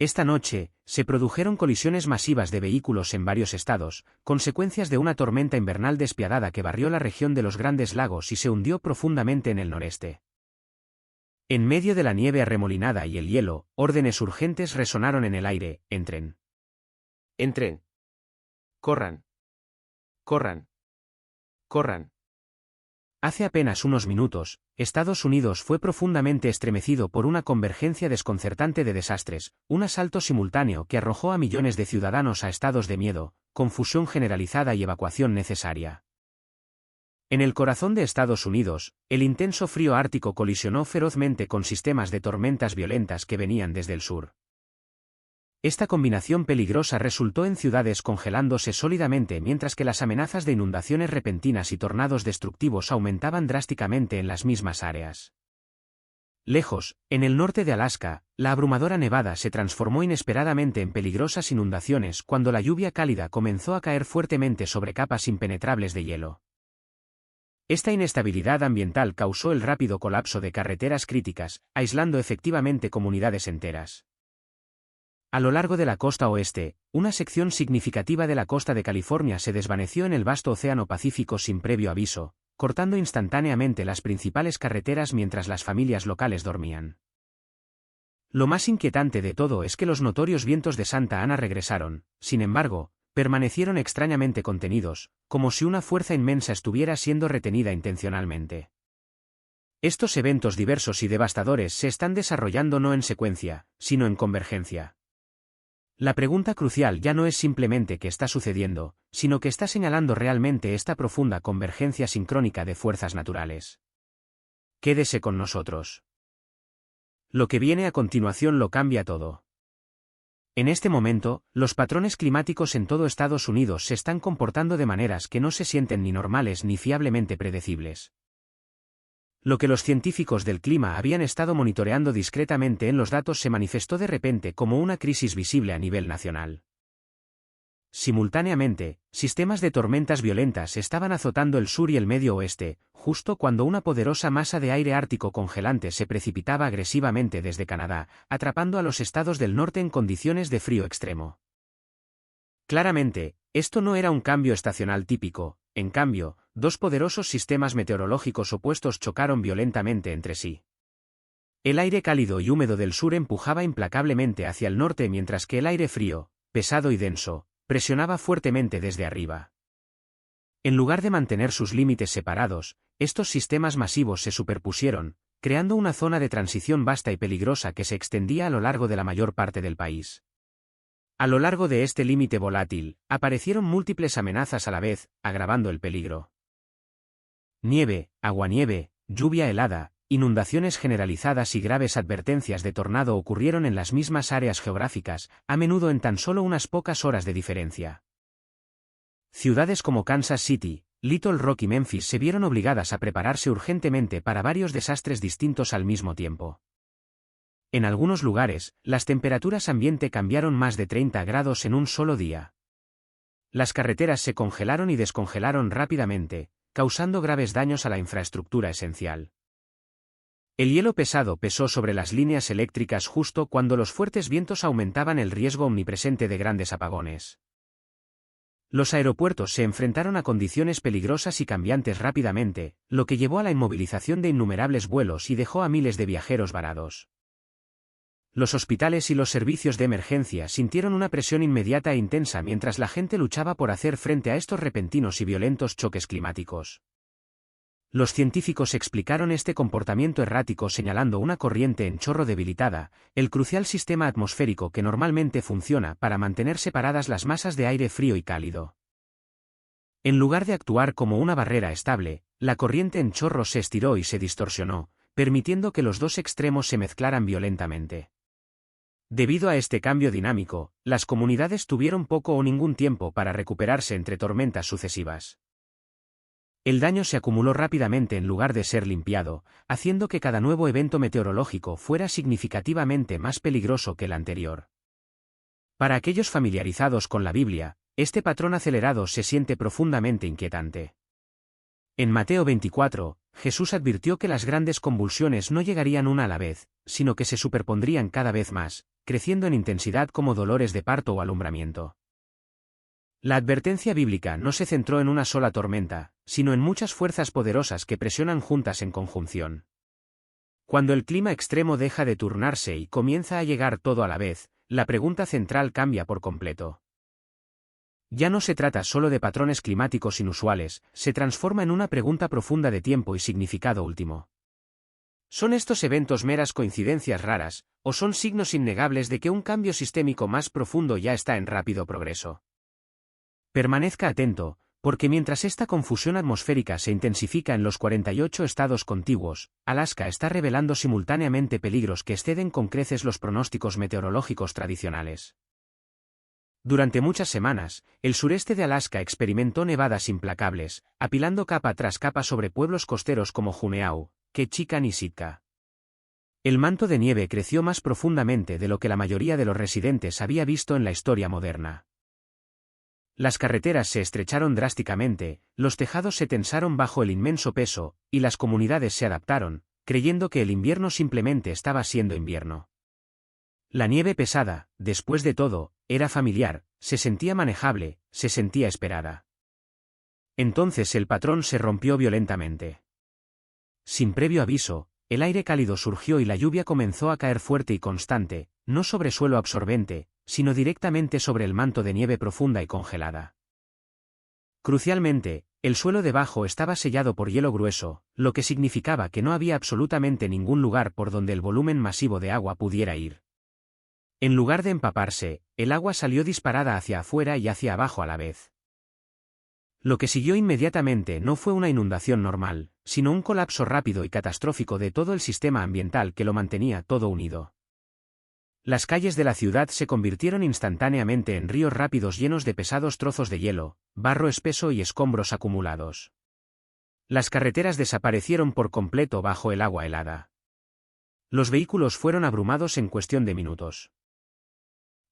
Esta noche, se produjeron colisiones masivas de vehículos en varios estados, consecuencias de una tormenta invernal despiadada que barrió la región de los Grandes Lagos y se hundió profundamente en el noreste. En medio de la nieve arremolinada y el hielo, órdenes urgentes resonaron en el aire: entren. Entren. Corran. Corran. Corran. Hace apenas unos minutos, Estados Unidos fue profundamente estremecido por una convergencia desconcertante de desastres, un asalto simultáneo que arrojó a millones de ciudadanos a estados de miedo, confusión generalizada y evacuación necesaria. En el corazón de Estados Unidos, el intenso frío ártico colisionó ferozmente con sistemas de tormentas violentas que venían desde el sur. Esta combinación peligrosa resultó en ciudades congelándose sólidamente mientras que las amenazas de inundaciones repentinas y tornados destructivos aumentaban drásticamente en las mismas áreas. Lejos, en el norte de Alaska, la abrumadora nevada se transformó inesperadamente en peligrosas inundaciones cuando la lluvia cálida comenzó a caer fuertemente sobre capas impenetrables de hielo. Esta inestabilidad ambiental causó el rápido colapso de carreteras críticas, aislando efectivamente comunidades enteras. A lo largo de la costa oeste, una sección significativa de la costa de California se desvaneció en el vasto Océano Pacífico sin previo aviso, cortando instantáneamente las principales carreteras mientras las familias locales dormían. Lo más inquietante de todo es que los notorios vientos de Santa Ana regresaron, sin embargo, permanecieron extrañamente contenidos, como si una fuerza inmensa estuviera siendo retenida intencionalmente. Estos eventos diversos y devastadores se están desarrollando no en secuencia, sino en convergencia. La pregunta crucial ya no es simplemente qué está sucediendo, sino que está señalando realmente esta profunda convergencia sincrónica de fuerzas naturales. Quédese con nosotros. Lo que viene a continuación lo cambia todo. En este momento, los patrones climáticos en todo Estados Unidos se están comportando de maneras que no se sienten ni normales ni fiablemente predecibles. Lo que los científicos del clima habían estado monitoreando discretamente en los datos se manifestó de repente como una crisis visible a nivel nacional. Simultáneamente, sistemas de tormentas violentas estaban azotando el sur y el medio oeste, justo cuando una poderosa masa de aire ártico congelante se precipitaba agresivamente desde Canadá, atrapando a los estados del norte en condiciones de frío extremo. Claramente, esto no era un cambio estacional típico. En cambio, dos poderosos sistemas meteorológicos opuestos chocaron violentamente entre sí. El aire cálido y húmedo del sur empujaba implacablemente hacia el norte mientras que el aire frío, pesado y denso, presionaba fuertemente desde arriba. En lugar de mantener sus límites separados, estos sistemas masivos se superpusieron, creando una zona de transición vasta y peligrosa que se extendía a lo largo de la mayor parte del país. A lo largo de este límite volátil, aparecieron múltiples amenazas a la vez, agravando el peligro. Nieve, aguanieve, lluvia helada, inundaciones generalizadas y graves advertencias de tornado ocurrieron en las mismas áreas geográficas, a menudo en tan solo unas pocas horas de diferencia. Ciudades como Kansas City, Little Rock y Memphis se vieron obligadas a prepararse urgentemente para varios desastres distintos al mismo tiempo. En algunos lugares, las temperaturas ambiente cambiaron más de 30 grados en un solo día. Las carreteras se congelaron y descongelaron rápidamente, causando graves daños a la infraestructura esencial. El hielo pesado pesó sobre las líneas eléctricas justo cuando los fuertes vientos aumentaban el riesgo omnipresente de grandes apagones. Los aeropuertos se enfrentaron a condiciones peligrosas y cambiantes rápidamente, lo que llevó a la inmovilización de innumerables vuelos y dejó a miles de viajeros varados. Los hospitales y los servicios de emergencia sintieron una presión inmediata e intensa mientras la gente luchaba por hacer frente a estos repentinos y violentos choques climáticos. Los científicos explicaron este comportamiento errático señalando una corriente en chorro debilitada, el crucial sistema atmosférico que normalmente funciona para mantener separadas las masas de aire frío y cálido. En lugar de actuar como una barrera estable, la corriente en chorro se estiró y se distorsionó, permitiendo que los dos extremos se mezclaran violentamente. Debido a este cambio dinámico, las comunidades tuvieron poco o ningún tiempo para recuperarse entre tormentas sucesivas. El daño se acumuló rápidamente en lugar de ser limpiado, haciendo que cada nuevo evento meteorológico fuera significativamente más peligroso que el anterior. Para aquellos familiarizados con la Biblia, este patrón acelerado se siente profundamente inquietante. En Mateo 24, Jesús advirtió que las grandes convulsiones no llegarían una a la vez, sino que se superpondrían cada vez más, creciendo en intensidad como dolores de parto o alumbramiento. La advertencia bíblica no se centró en una sola tormenta, sino en muchas fuerzas poderosas que presionan juntas en conjunción. Cuando el clima extremo deja de turnarse y comienza a llegar todo a la vez, la pregunta central cambia por completo. Ya no se trata solo de patrones climáticos inusuales, se transforma en una pregunta profunda de tiempo y significado último. ¿Son estos eventos meras coincidencias raras, o son signos innegables de que un cambio sistémico más profundo ya está en rápido progreso? Permanezca atento, porque mientras esta confusión atmosférica se intensifica en los 48 estados contiguos, Alaska está revelando simultáneamente peligros que exceden con creces los pronósticos meteorológicos tradicionales. Durante muchas semanas, el sureste de Alaska experimentó nevadas implacables, apilando capa tras capa sobre pueblos costeros como Juneau, Ketchikan y Sitka. El manto de nieve creció más profundamente de lo que la mayoría de los residentes había visto en la historia moderna. Las carreteras se estrecharon drásticamente, los tejados se tensaron bajo el inmenso peso, y las comunidades se adaptaron, creyendo que el invierno simplemente estaba siendo invierno. La nieve pesada, después de todo, era familiar, se sentía manejable, se sentía esperada. Entonces el patrón se rompió violentamente. Sin previo aviso, el aire cálido surgió y la lluvia comenzó a caer fuerte y constante, no sobre suelo absorbente, sino directamente sobre el manto de nieve profunda y congelada. Crucialmente, el suelo debajo estaba sellado por hielo grueso, lo que significaba que no había absolutamente ningún lugar por donde el volumen masivo de agua pudiera ir. En lugar de empaparse, el agua salió disparada hacia afuera y hacia abajo a la vez. Lo que siguió inmediatamente no fue una inundación normal, sino un colapso rápido y catastrófico de todo el sistema ambiental que lo mantenía todo unido. Las calles de la ciudad se convirtieron instantáneamente en ríos rápidos llenos de pesados trozos de hielo, barro espeso y escombros acumulados. Las carreteras desaparecieron por completo bajo el agua helada. Los vehículos fueron abrumados en cuestión de minutos.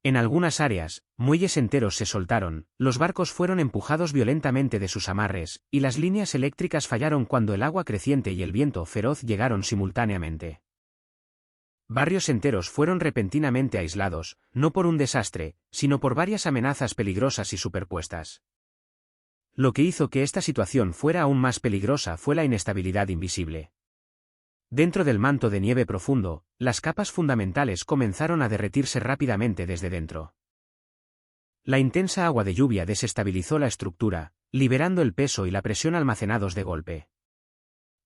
En algunas áreas, muelles enteros se soltaron, los barcos fueron empujados violentamente de sus amarres, y las líneas eléctricas fallaron cuando el agua creciente y el viento feroz llegaron simultáneamente. Barrios enteros fueron repentinamente aislados, no por un desastre, sino por varias amenazas peligrosas y superpuestas. Lo que hizo que esta situación fuera aún más peligrosa fue la inestabilidad invisible. Dentro del manto de nieve profundo, las capas fundamentales comenzaron a derretirse rápidamente desde dentro. La intensa agua de lluvia desestabilizó la estructura, liberando el peso y la presión almacenados de golpe.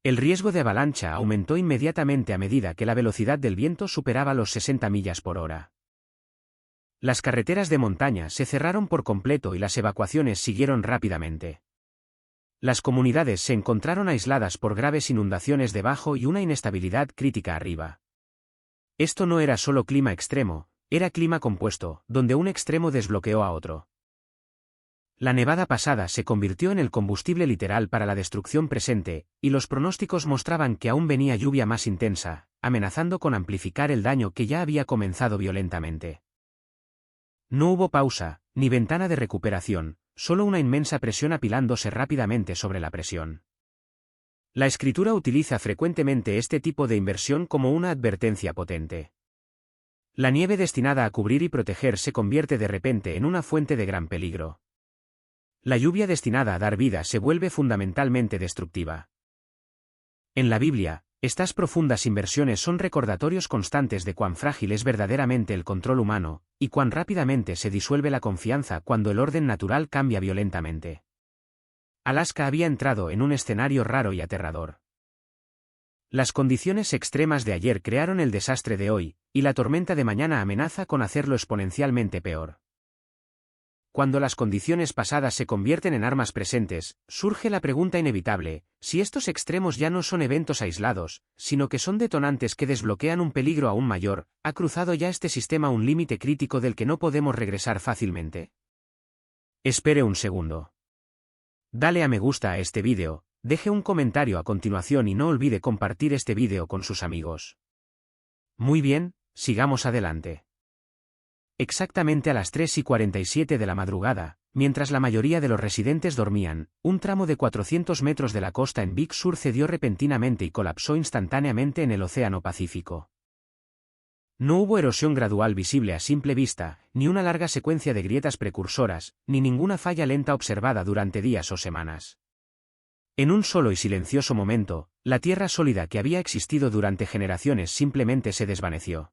El riesgo de avalancha aumentó inmediatamente a medida que la velocidad del viento superaba los 60 millas por hora. Las carreteras de montaña se cerraron por completo y las evacuaciones siguieron rápidamente. Las comunidades se encontraron aisladas por graves inundaciones debajo y una inestabilidad crítica arriba. Esto no era solo clima extremo, era clima compuesto, donde un extremo desbloqueó a otro. La nevada pasada se convirtió en el combustible literal para la destrucción presente, y los pronósticos mostraban que aún venía lluvia más intensa, amenazando con amplificar el daño que ya había comenzado violentamente. No hubo pausa, ni ventana de recuperación, solo una inmensa presión apilándose rápidamente sobre la presión. La escritura utiliza frecuentemente este tipo de inversión como una advertencia potente. La nieve destinada a cubrir y proteger se convierte de repente en una fuente de gran peligro. La lluvia destinada a dar vida se vuelve fundamentalmente destructiva. En la Biblia, estas profundas inversiones son recordatorios constantes de cuán frágil es verdaderamente el control humano, y cuán rápidamente se disuelve la confianza cuando el orden natural cambia violentamente. Alaska había entrado en un escenario raro y aterrador. Las condiciones extremas de ayer crearon el desastre de hoy, y la tormenta de mañana amenaza con hacerlo exponencialmente peor. Cuando las condiciones pasadas se convierten en armas presentes, surge la pregunta inevitable, si estos extremos ya no son eventos aislados, sino que son detonantes que desbloquean un peligro aún mayor, ¿ha cruzado ya este sistema un límite crítico del que no podemos regresar fácilmente? Espere un segundo. Dale a me gusta a este vídeo, deje un comentario a continuación y no olvide compartir este vídeo con sus amigos. Muy bien, sigamos adelante. Exactamente a las 3:47 de la madrugada, mientras la mayoría de los residentes dormían, un tramo de 400 metros de la costa en Big Sur cedió repentinamente y colapsó instantáneamente en el Océano Pacífico. No hubo erosión gradual visible a simple vista, ni una larga secuencia de grietas precursoras, ni ninguna falla lenta observada durante días o semanas. En un solo y silencioso momento, la tierra sólida que había existido durante generaciones simplemente se desvaneció.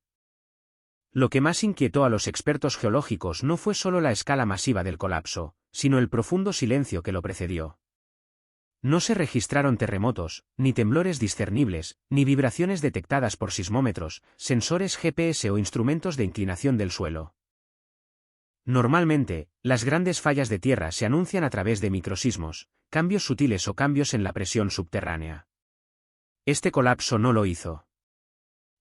Lo que más inquietó a los expertos geológicos no fue solo la escala masiva del colapso, sino el profundo silencio que lo precedió. No se registraron terremotos, ni temblores discernibles, ni vibraciones detectadas por sismómetros, sensores GPS o instrumentos de inclinación del suelo. Normalmente, las grandes fallas de tierra se anuncian a través de microsismos, cambios sutiles o cambios en la presión subterránea. Este colapso no lo hizo.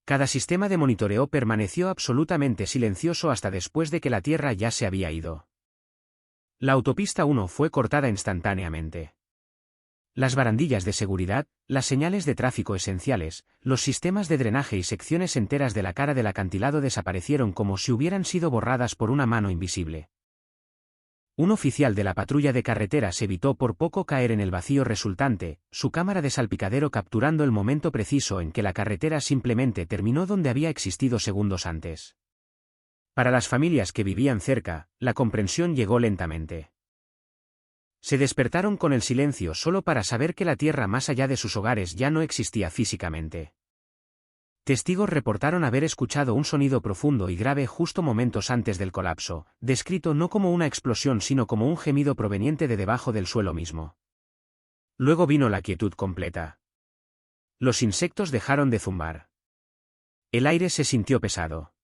Cada sistema de monitoreo permaneció absolutamente silencioso hasta después de que la Tierra ya se había ido. La autopista 1 fue cortada instantáneamente. Las barandillas de seguridad, las señales de tráfico esenciales, los sistemas de drenaje y secciones enteras de la cara del acantilado desaparecieron como si hubieran sido borradas por una mano invisible. Un oficial de la patrulla de carreteras evitó por poco caer en el vacío resultante, su cámara de salpicadero capturando el momento preciso en que la carretera simplemente terminó donde había existido segundos antes. Para las familias que vivían cerca, la comprensión llegó lentamente. Se despertaron con el silencio solo para saber que la tierra más allá de sus hogares ya no existía físicamente. Testigos reportaron haber escuchado un sonido profundo y grave justo momentos antes del colapso, descrito no como una explosión sino como un gemido proveniente de debajo del suelo mismo. Luego vino la quietud completa. Los insectos dejaron de zumbar. El aire se sintió pesado.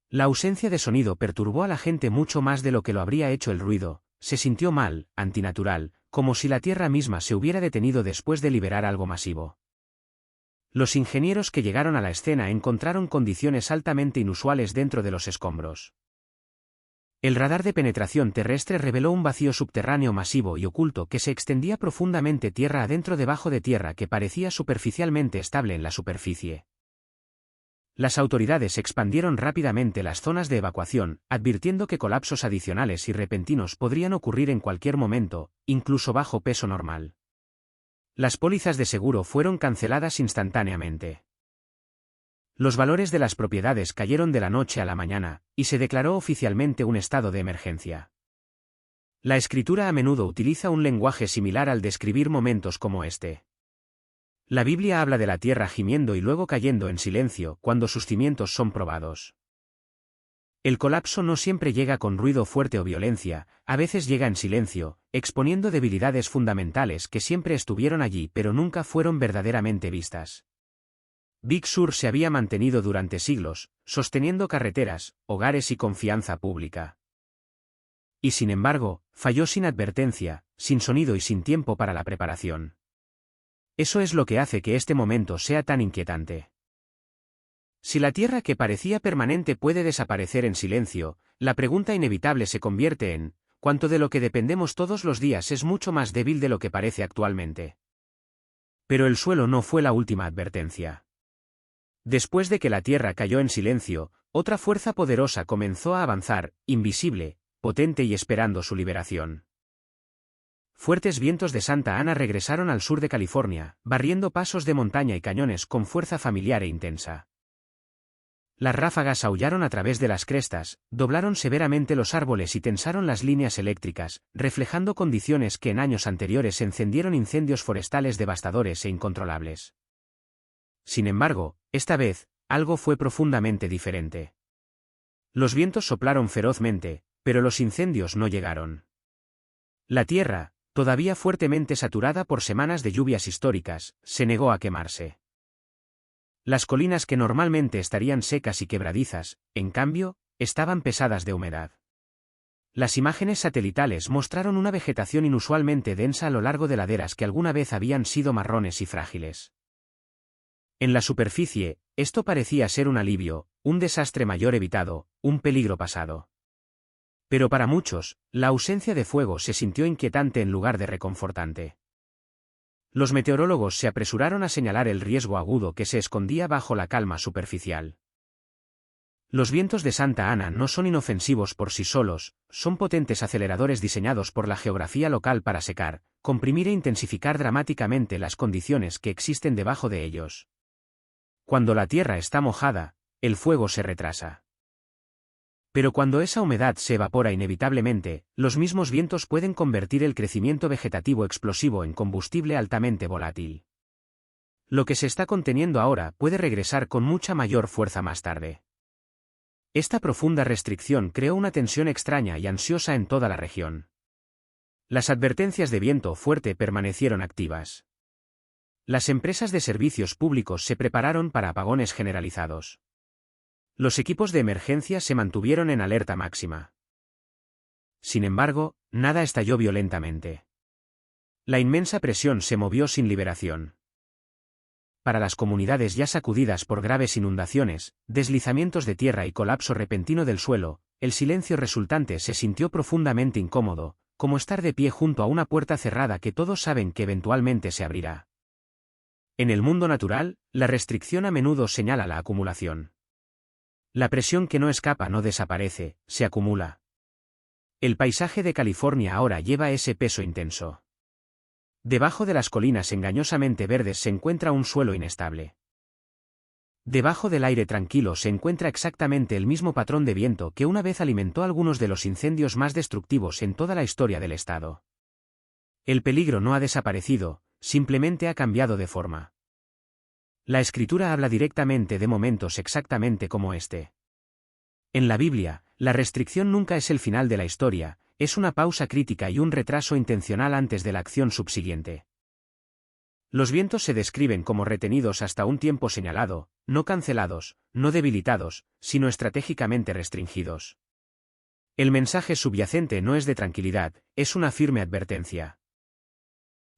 La ausencia de sonido perturbó a la gente mucho más de lo que lo habría hecho el ruido. Se sintió mal, antinatural, como si la Tierra misma se hubiera detenido después de liberar algo masivo. Los ingenieros que llegaron a la escena encontraron condiciones altamente inusuales dentro de los escombros. El radar de penetración terrestre reveló un vacío subterráneo masivo y oculto que se extendía profundamente tierra adentro debajo de tierra que parecía superficialmente estable en la superficie. Las autoridades expandieron rápidamente las zonas de evacuación, advirtiendo que colapsos adicionales y repentinos podrían ocurrir en cualquier momento, incluso bajo peso normal. Las pólizas de seguro fueron canceladas instantáneamente. Los valores de las propiedades cayeron de la noche a la mañana, y se declaró oficialmente un estado de emergencia. La escritura a menudo utiliza un lenguaje similar al describir momentos como este. La Biblia habla de la tierra gimiendo y luego cayendo en silencio cuando sus cimientos son probados. El colapso no siempre llega con ruido fuerte o violencia, a veces llega en silencio, exponiendo debilidades fundamentales que siempre estuvieron allí pero nunca fueron verdaderamente vistas. Big Sur se había mantenido durante siglos, sosteniendo carreteras, hogares y confianza pública. Y sin embargo, falló sin advertencia, sin sonido y sin tiempo para la preparación. Eso es lo que hace que este momento sea tan inquietante. Si la Tierra que parecía permanente puede desaparecer en silencio, la pregunta inevitable se convierte en, ¿cuánto de lo que dependemos todos los días es mucho más débil de lo que parece actualmente? Pero el suelo no fue la última advertencia. Después de que la Tierra cayó en silencio, otra fuerza poderosa comenzó a avanzar, invisible, potente y esperando su liberación. Fuertes vientos de Santa Ana regresaron al sur de California, barriendo pasos de montaña y cañones con fuerza familiar e intensa. Las ráfagas aullaron a través de las crestas, doblaron severamente los árboles y tensaron las líneas eléctricas, reflejando condiciones que en años anteriores encendieron incendios forestales devastadores e incontrolables. Sin embargo, esta vez, algo fue profundamente diferente. Los vientos soplaron ferozmente, pero los incendios no llegaron. La tierra, todavía fuertemente saturada por semanas de lluvias históricas, se negó a quemarse. Las colinas que normalmente estarían secas y quebradizas, en cambio, estaban pesadas de humedad. Las imágenes satelitales mostraron una vegetación inusualmente densa a lo largo de laderas que alguna vez habían sido marrones y frágiles. En la superficie, esto parecía ser un alivio, un desastre mayor evitado, un peligro pasado. Pero para muchos, la ausencia de fuego se sintió inquietante en lugar de reconfortante. Los meteorólogos se apresuraron a señalar el riesgo agudo que se escondía bajo la calma superficial. Los vientos de Santa Ana no son inofensivos por sí solos, son potentes aceleradores diseñados por la geografía local para secar, comprimir e intensificar dramáticamente las condiciones que existen debajo de ellos. Cuando la tierra está mojada, el fuego se retrasa. Pero cuando esa humedad se evapora inevitablemente, los mismos vientos pueden convertir el crecimiento vegetativo explosivo en combustible altamente volátil. Lo que se está conteniendo ahora puede regresar con mucha mayor fuerza más tarde. Esta profunda restricción creó una tensión extraña y ansiosa en toda la región. Las advertencias de viento fuerte permanecieron activas. Las empresas de servicios públicos se prepararon para apagones generalizados. Los equipos de emergencia se mantuvieron en alerta máxima. Sin embargo, nada estalló violentamente. La inmensa presión se movió sin liberación. Para las comunidades ya sacudidas por graves inundaciones, deslizamientos de tierra y colapso repentino del suelo, el silencio resultante se sintió profundamente incómodo, como estar de pie junto a una puerta cerrada que todos saben que eventualmente se abrirá. En el mundo natural, la restricción a menudo señala la acumulación. La presión que no escapa no desaparece, se acumula. El paisaje de California ahora lleva ese peso intenso. Debajo de las colinas engañosamente verdes se encuentra un suelo inestable. Debajo del aire tranquilo se encuentra exactamente el mismo patrón de viento que una vez alimentó algunos de los incendios más destructivos en toda la historia del estado. El peligro no ha desaparecido, simplemente ha cambiado de forma. La Escritura habla directamente de momentos exactamente como este. En la Biblia, la restricción nunca es el final de la historia, es una pausa crítica y un retraso intencional antes de la acción subsiguiente. Los vientos se describen como retenidos hasta un tiempo señalado, no cancelados, no debilitados, sino estratégicamente restringidos. El mensaje subyacente no es de tranquilidad, es una firme advertencia.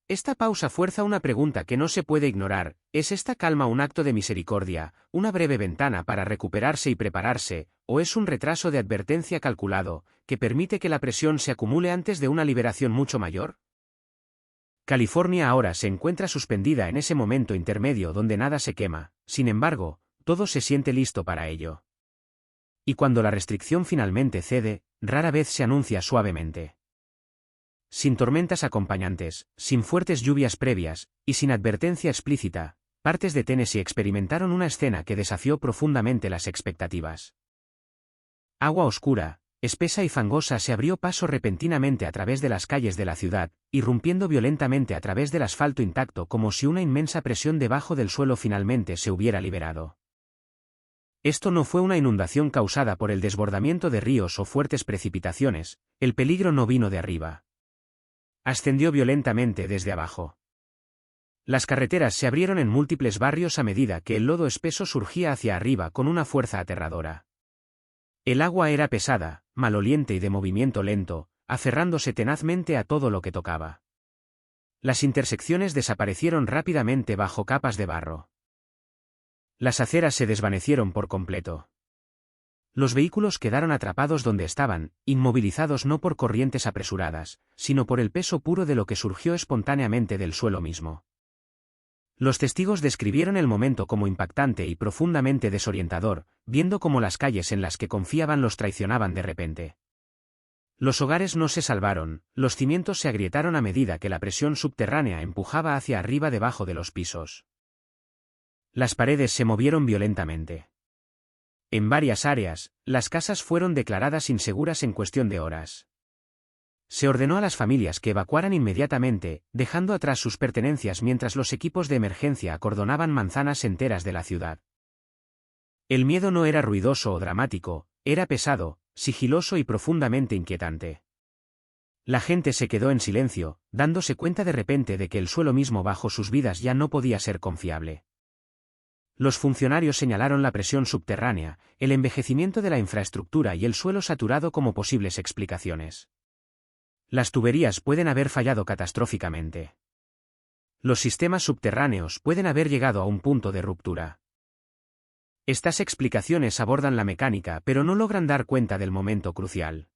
Esta pausa fuerza una pregunta que no se puede ignorar: ¿es esta calma un acto de misericordia, una breve ventana para recuperarse y prepararse, o es un retraso de advertencia calculado, que permite que la presión se acumule antes de una liberación mucho mayor? California ahora se encuentra suspendida en ese momento intermedio donde nada se quema, sin embargo, todo se siente listo para ello. Y cuando la restricción finalmente cede, rara vez se anuncia suavemente. Sin tormentas acompañantes, sin fuertes lluvias previas, y sin advertencia explícita, partes de Tennessee experimentaron una escena que desafió profundamente las expectativas. Agua oscura, espesa y fangosa se abrió paso repentinamente a través de las calles de la ciudad, irrumpiendo violentamente a través del asfalto intacto como si una inmensa presión debajo del suelo finalmente se hubiera liberado. Esto no fue una inundación causada por el desbordamiento de ríos o fuertes precipitaciones, el peligro no vino de arriba. Ascendió violentamente desde abajo. Las carreteras se abrieron en múltiples barrios a medida que el lodo espeso surgía hacia arriba con una fuerza aterradora. El agua era pesada, maloliente y de movimiento lento, aferrándose tenazmente a todo lo que tocaba. Las intersecciones desaparecieron rápidamente bajo capas de barro. Las aceras se desvanecieron por completo. Los vehículos quedaron atrapados donde estaban, inmovilizados no por corrientes apresuradas, sino por el peso puro de lo que surgió espontáneamente del suelo mismo. Los testigos describieron el momento como impactante y profundamente desorientador, viendo cómo las calles en las que confiaban los traicionaban de repente. Los hogares no se salvaron, los cimientos se agrietaron a medida que la presión subterránea empujaba hacia arriba debajo de los pisos. Las paredes se movieron violentamente. En varias áreas, las casas fueron declaradas inseguras en cuestión de horas. Se ordenó a las familias que evacuaran inmediatamente, dejando atrás sus pertenencias mientras los equipos de emergencia acordonaban manzanas enteras de la ciudad. El miedo no era ruidoso o dramático, era pesado, sigiloso y profundamente inquietante. La gente se quedó en silencio, dándose cuenta de repente de que el suelo mismo bajo sus vidas ya no podía ser confiable. Los funcionarios señalaron la presión subterránea, el envejecimiento de la infraestructura y el suelo saturado como posibles explicaciones. Las tuberías pueden haber fallado catastróficamente. Los sistemas subterráneos pueden haber llegado a un punto de ruptura. Estas explicaciones abordan la mecánica pero no logran dar cuenta del momento crucial.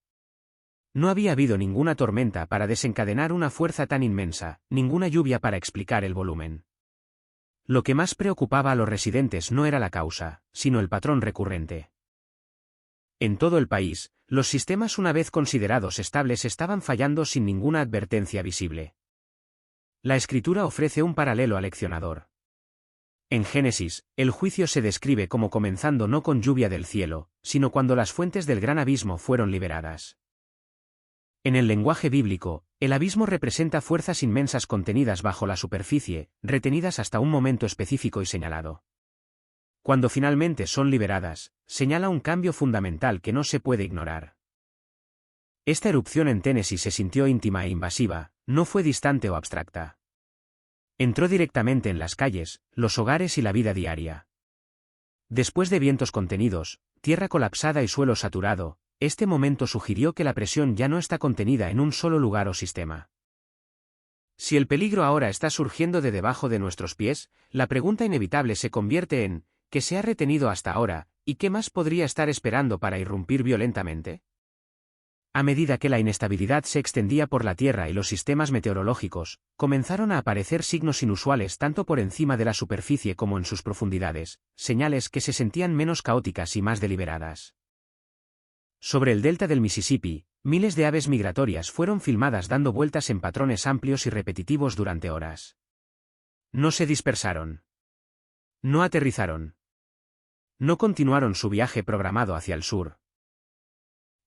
No había habido ninguna tormenta para desencadenar una fuerza tan inmensa, ninguna lluvia para explicar el volumen. Lo que más preocupaba a los residentes no era la causa, sino el patrón recurrente. En todo el país, los sistemas una vez considerados estables estaban fallando sin ninguna advertencia visible. La Escritura ofrece un paralelo aleccionador. En Génesis, el juicio se describe como comenzando no con lluvia del cielo, sino cuando las fuentes del gran abismo fueron liberadas. En el lenguaje bíblico, el abismo representa fuerzas inmensas contenidas bajo la superficie, retenidas hasta un momento específico y señalado. Cuando finalmente son liberadas, señala un cambio fundamental que no se puede ignorar. Esta erupción en Tennessee se sintió íntima e invasiva, no fue distante o abstracta. Entró directamente en las calles, los hogares y la vida diaria. Después de vientos contenidos, tierra colapsada y suelo saturado, este momento sugirió que la presión ya no está contenida en un solo lugar o sistema. Si el peligro ahora está surgiendo de debajo de nuestros pies, la pregunta inevitable se convierte en ¿qué se ha retenido hasta ahora, y qué más podría estar esperando para irrumpir violentamente? A medida que la inestabilidad se extendía por la Tierra y los sistemas meteorológicos, comenzaron a aparecer signos inusuales tanto por encima de la superficie como en sus profundidades, señales que se sentían menos caóticas y más deliberadas. Sobre el delta del Mississippi, miles de aves migratorias fueron filmadas dando vueltas en patrones amplios y repetitivos durante horas. No se dispersaron. No aterrizaron. No continuaron su viaje programado hacia el sur.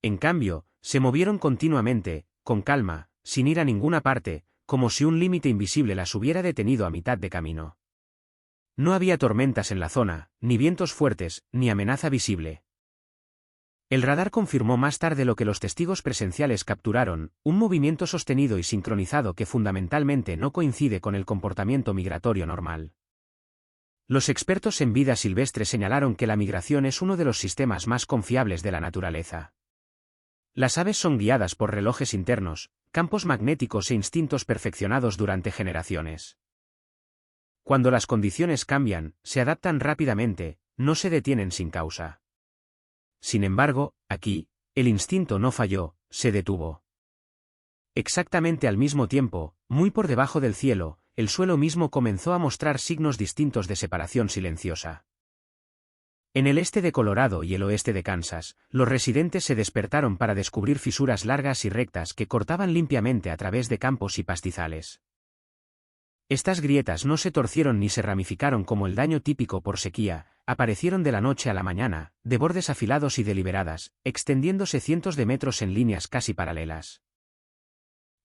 En cambio, se movieron continuamente, con calma, sin ir a ninguna parte, como si un límite invisible las hubiera detenido a mitad de camino. No había tormentas en la zona, ni vientos fuertes, ni amenaza visible. El radar confirmó más tarde lo que los testigos presenciales capturaron, un movimiento sostenido y sincronizado que fundamentalmente no coincide con el comportamiento migratorio normal. Los expertos en vida silvestre señalaron que la migración es uno de los sistemas más confiables de la naturaleza. Las aves son guiadas por relojes internos, campos magnéticos e instintos perfeccionados durante generaciones. Cuando las condiciones cambian, se adaptan rápidamente, no se detienen sin causa. Sin embargo, aquí, el instinto no falló, se detuvo. Exactamente al mismo tiempo, muy por debajo del cielo, el suelo mismo comenzó a mostrar signos distintos de separación silenciosa. En el este de Colorado y el oeste de Kansas, los residentes se despertaron para descubrir fisuras largas y rectas que cortaban limpiamente a través de campos y pastizales. Estas grietas no se torcieron ni se ramificaron como el daño típico por sequía, aparecieron de la noche a la mañana, de bordes afilados y deliberadas, extendiéndose cientos de metros en líneas casi paralelas.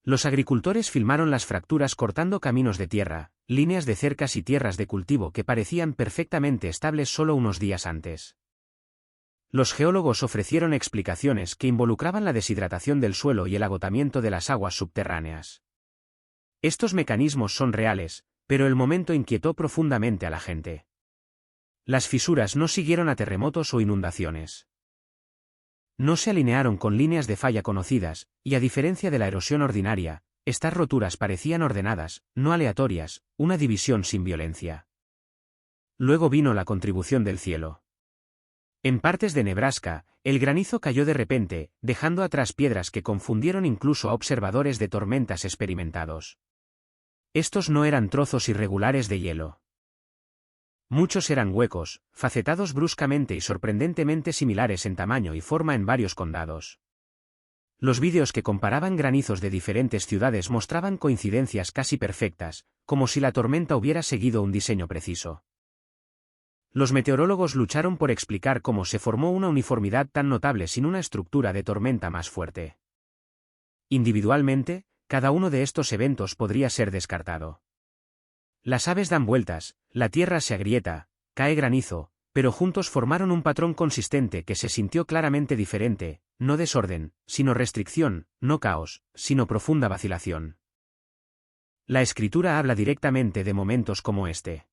Los agricultores filmaron las fracturas cortando caminos de tierra, líneas de cercas y tierras de cultivo que parecían perfectamente estables solo unos días antes. Los geólogos ofrecieron explicaciones que involucraban la deshidratación del suelo y el agotamiento de las aguas subterráneas. Estos mecanismos son reales, pero el momento inquietó profundamente a la gente. Las fisuras no siguieron a terremotos o inundaciones. No se alinearon con líneas de falla conocidas, y a diferencia de la erosión ordinaria, estas roturas parecían ordenadas, no aleatorias, una división sin violencia. Luego vino la contribución del cielo. En partes de Nebraska, el granizo cayó de repente, dejando atrás piedras que confundieron incluso a observadores de tormentas experimentados. Estos no eran trozos irregulares de hielo. Muchos eran huecos, facetados bruscamente y sorprendentemente similares en tamaño y forma en varios condados. Los vídeos que comparaban granizos de diferentes ciudades mostraban coincidencias casi perfectas, como si la tormenta hubiera seguido un diseño preciso. Los meteorólogos lucharon por explicar cómo se formó una uniformidad tan notable sin una estructura de tormenta más fuerte. Individualmente, cada uno de estos eventos podría ser descartado. Las aves dan vueltas, la tierra se agrieta, cae granizo, pero juntos formaron un patrón consistente que se sintió claramente diferente, no desorden, sino restricción, no caos, sino profunda vacilación. La escritura habla directamente de momentos como este.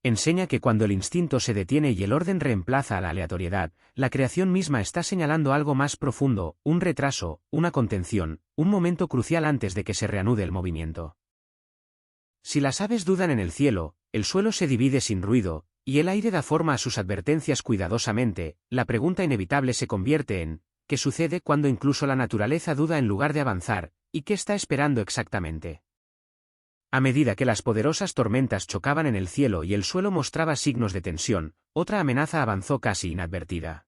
Enseña que cuando el instinto se detiene y el orden reemplaza a la aleatoriedad, la creación misma está señalando algo más profundo, un retraso, una contención, un momento crucial antes de que se reanude el movimiento. Si las aves dudan en el cielo, el suelo se divide sin ruido, y el aire da forma a sus advertencias cuidadosamente, la pregunta inevitable se convierte en, ¿qué sucede cuando incluso la naturaleza duda en lugar de avanzar, y qué está esperando exactamente? A medida que las poderosas tormentas chocaban en el cielo y el suelo mostraba signos de tensión, otra amenaza avanzó casi inadvertida.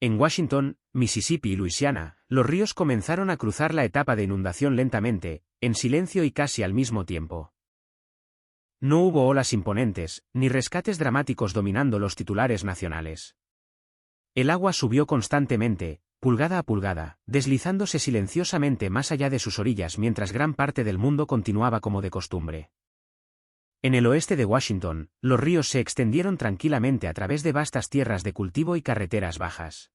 En Washington, Mississippi y Luisiana, los ríos comenzaron a cruzar la etapa de inundación lentamente, en silencio y casi al mismo tiempo. No hubo olas imponentes, ni rescates dramáticos dominando los titulares nacionales. El agua subió constantemente, pulgada a pulgada, deslizándose silenciosamente más allá de sus orillas mientras gran parte del mundo continuaba como de costumbre. En el oeste de Washington, los ríos se extendieron tranquilamente a través de vastas tierras de cultivo y carreteras bajas.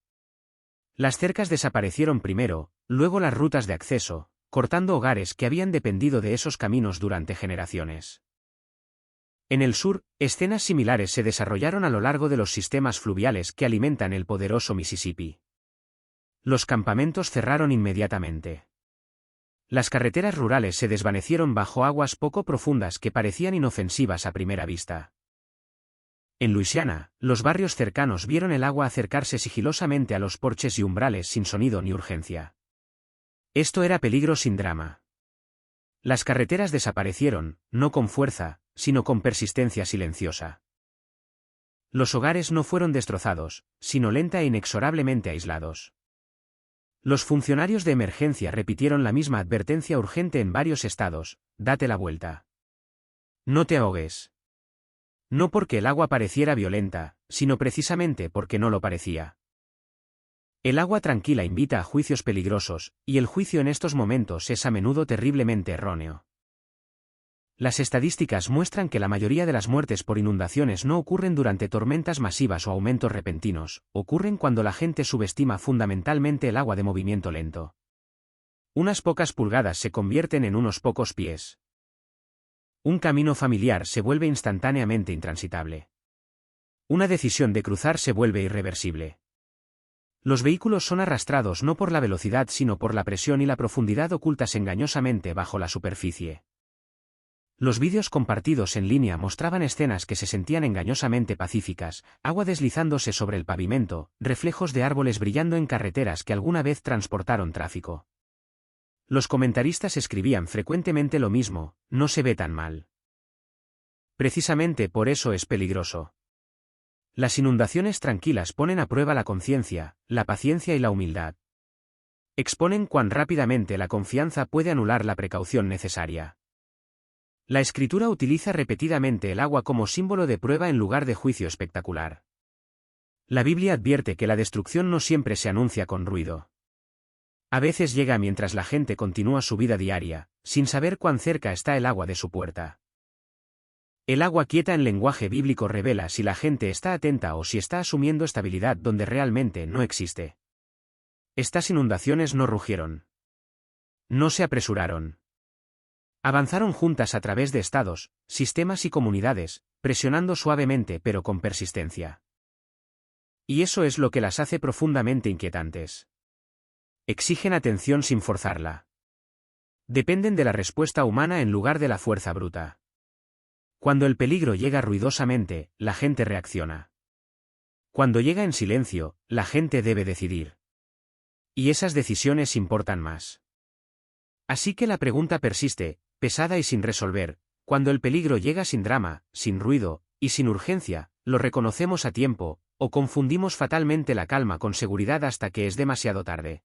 Las cercas desaparecieron primero, luego las rutas de acceso, cortando hogares que habían dependido de esos caminos durante generaciones. En el sur, escenas similares se desarrollaron a lo largo de los sistemas fluviales que alimentan el poderoso Mississippi. Los campamentos cerraron inmediatamente. Las carreteras rurales se desvanecieron bajo aguas poco profundas que parecían inofensivas a primera vista. En Luisiana, los barrios cercanos vieron el agua acercarse sigilosamente a los porches y umbrales sin sonido ni urgencia. Esto era peligro sin drama. Las carreteras desaparecieron, no con fuerza, sino con persistencia silenciosa. Los hogares no fueron destrozados, sino lenta e inexorablemente aislados. Los funcionarios de emergencia repitieron la misma advertencia urgente en varios estados: date la vuelta. No te ahogues. No porque el agua pareciera violenta, sino precisamente porque no lo parecía. El agua tranquila invita a juicios peligrosos, y el juicio en estos momentos es a menudo terriblemente erróneo. Las estadísticas muestran que la mayoría de las muertes por inundaciones no ocurren durante tormentas masivas o aumentos repentinos, ocurren cuando la gente subestima fundamentalmente el agua de movimiento lento. Unas pocas pulgadas se convierten en unos pocos pies. Un camino familiar se vuelve instantáneamente intransitable. Una decisión de cruzar se vuelve irreversible. Los vehículos son arrastrados no por la velocidad sino por la presión y la profundidad ocultas engañosamente bajo la superficie. Los vídeos compartidos en línea mostraban escenas que se sentían engañosamente pacíficas: agua deslizándose sobre el pavimento, reflejos de árboles brillando en carreteras que alguna vez transportaron tráfico. Los comentaristas escribían frecuentemente lo mismo: no se ve tan mal. Precisamente por eso es peligroso. Las inundaciones tranquilas ponen a prueba la conciencia, la paciencia y la humildad. Exponen cuán rápidamente la confianza puede anular la precaución necesaria. La Escritura utiliza repetidamente el agua como símbolo de prueba en lugar de juicio espectacular. La Biblia advierte que la destrucción no siempre se anuncia con ruido. A veces llega mientras la gente continúa su vida diaria, sin saber cuán cerca está el agua de su puerta. El agua quieta en lenguaje bíblico revela si la gente está atenta o si está asumiendo estabilidad donde realmente no existe. Estas inundaciones no rugieron. No se apresuraron. Avanzaron juntas a través de estados, sistemas y comunidades, presionando suavemente pero con persistencia. Y eso es lo que las hace profundamente inquietantes. Exigen atención sin forzarla. Dependen de la respuesta humana en lugar de la fuerza bruta. Cuando el peligro llega ruidosamente, la gente reacciona. Cuando llega en silencio, la gente debe decidir. Y esas decisiones importan más. Así que la pregunta persiste, pesada y sin resolver: cuando el peligro llega sin drama, sin ruido, y sin urgencia, ¿lo reconocemos a tiempo, o confundimos fatalmente la calma con seguridad hasta que es demasiado tarde?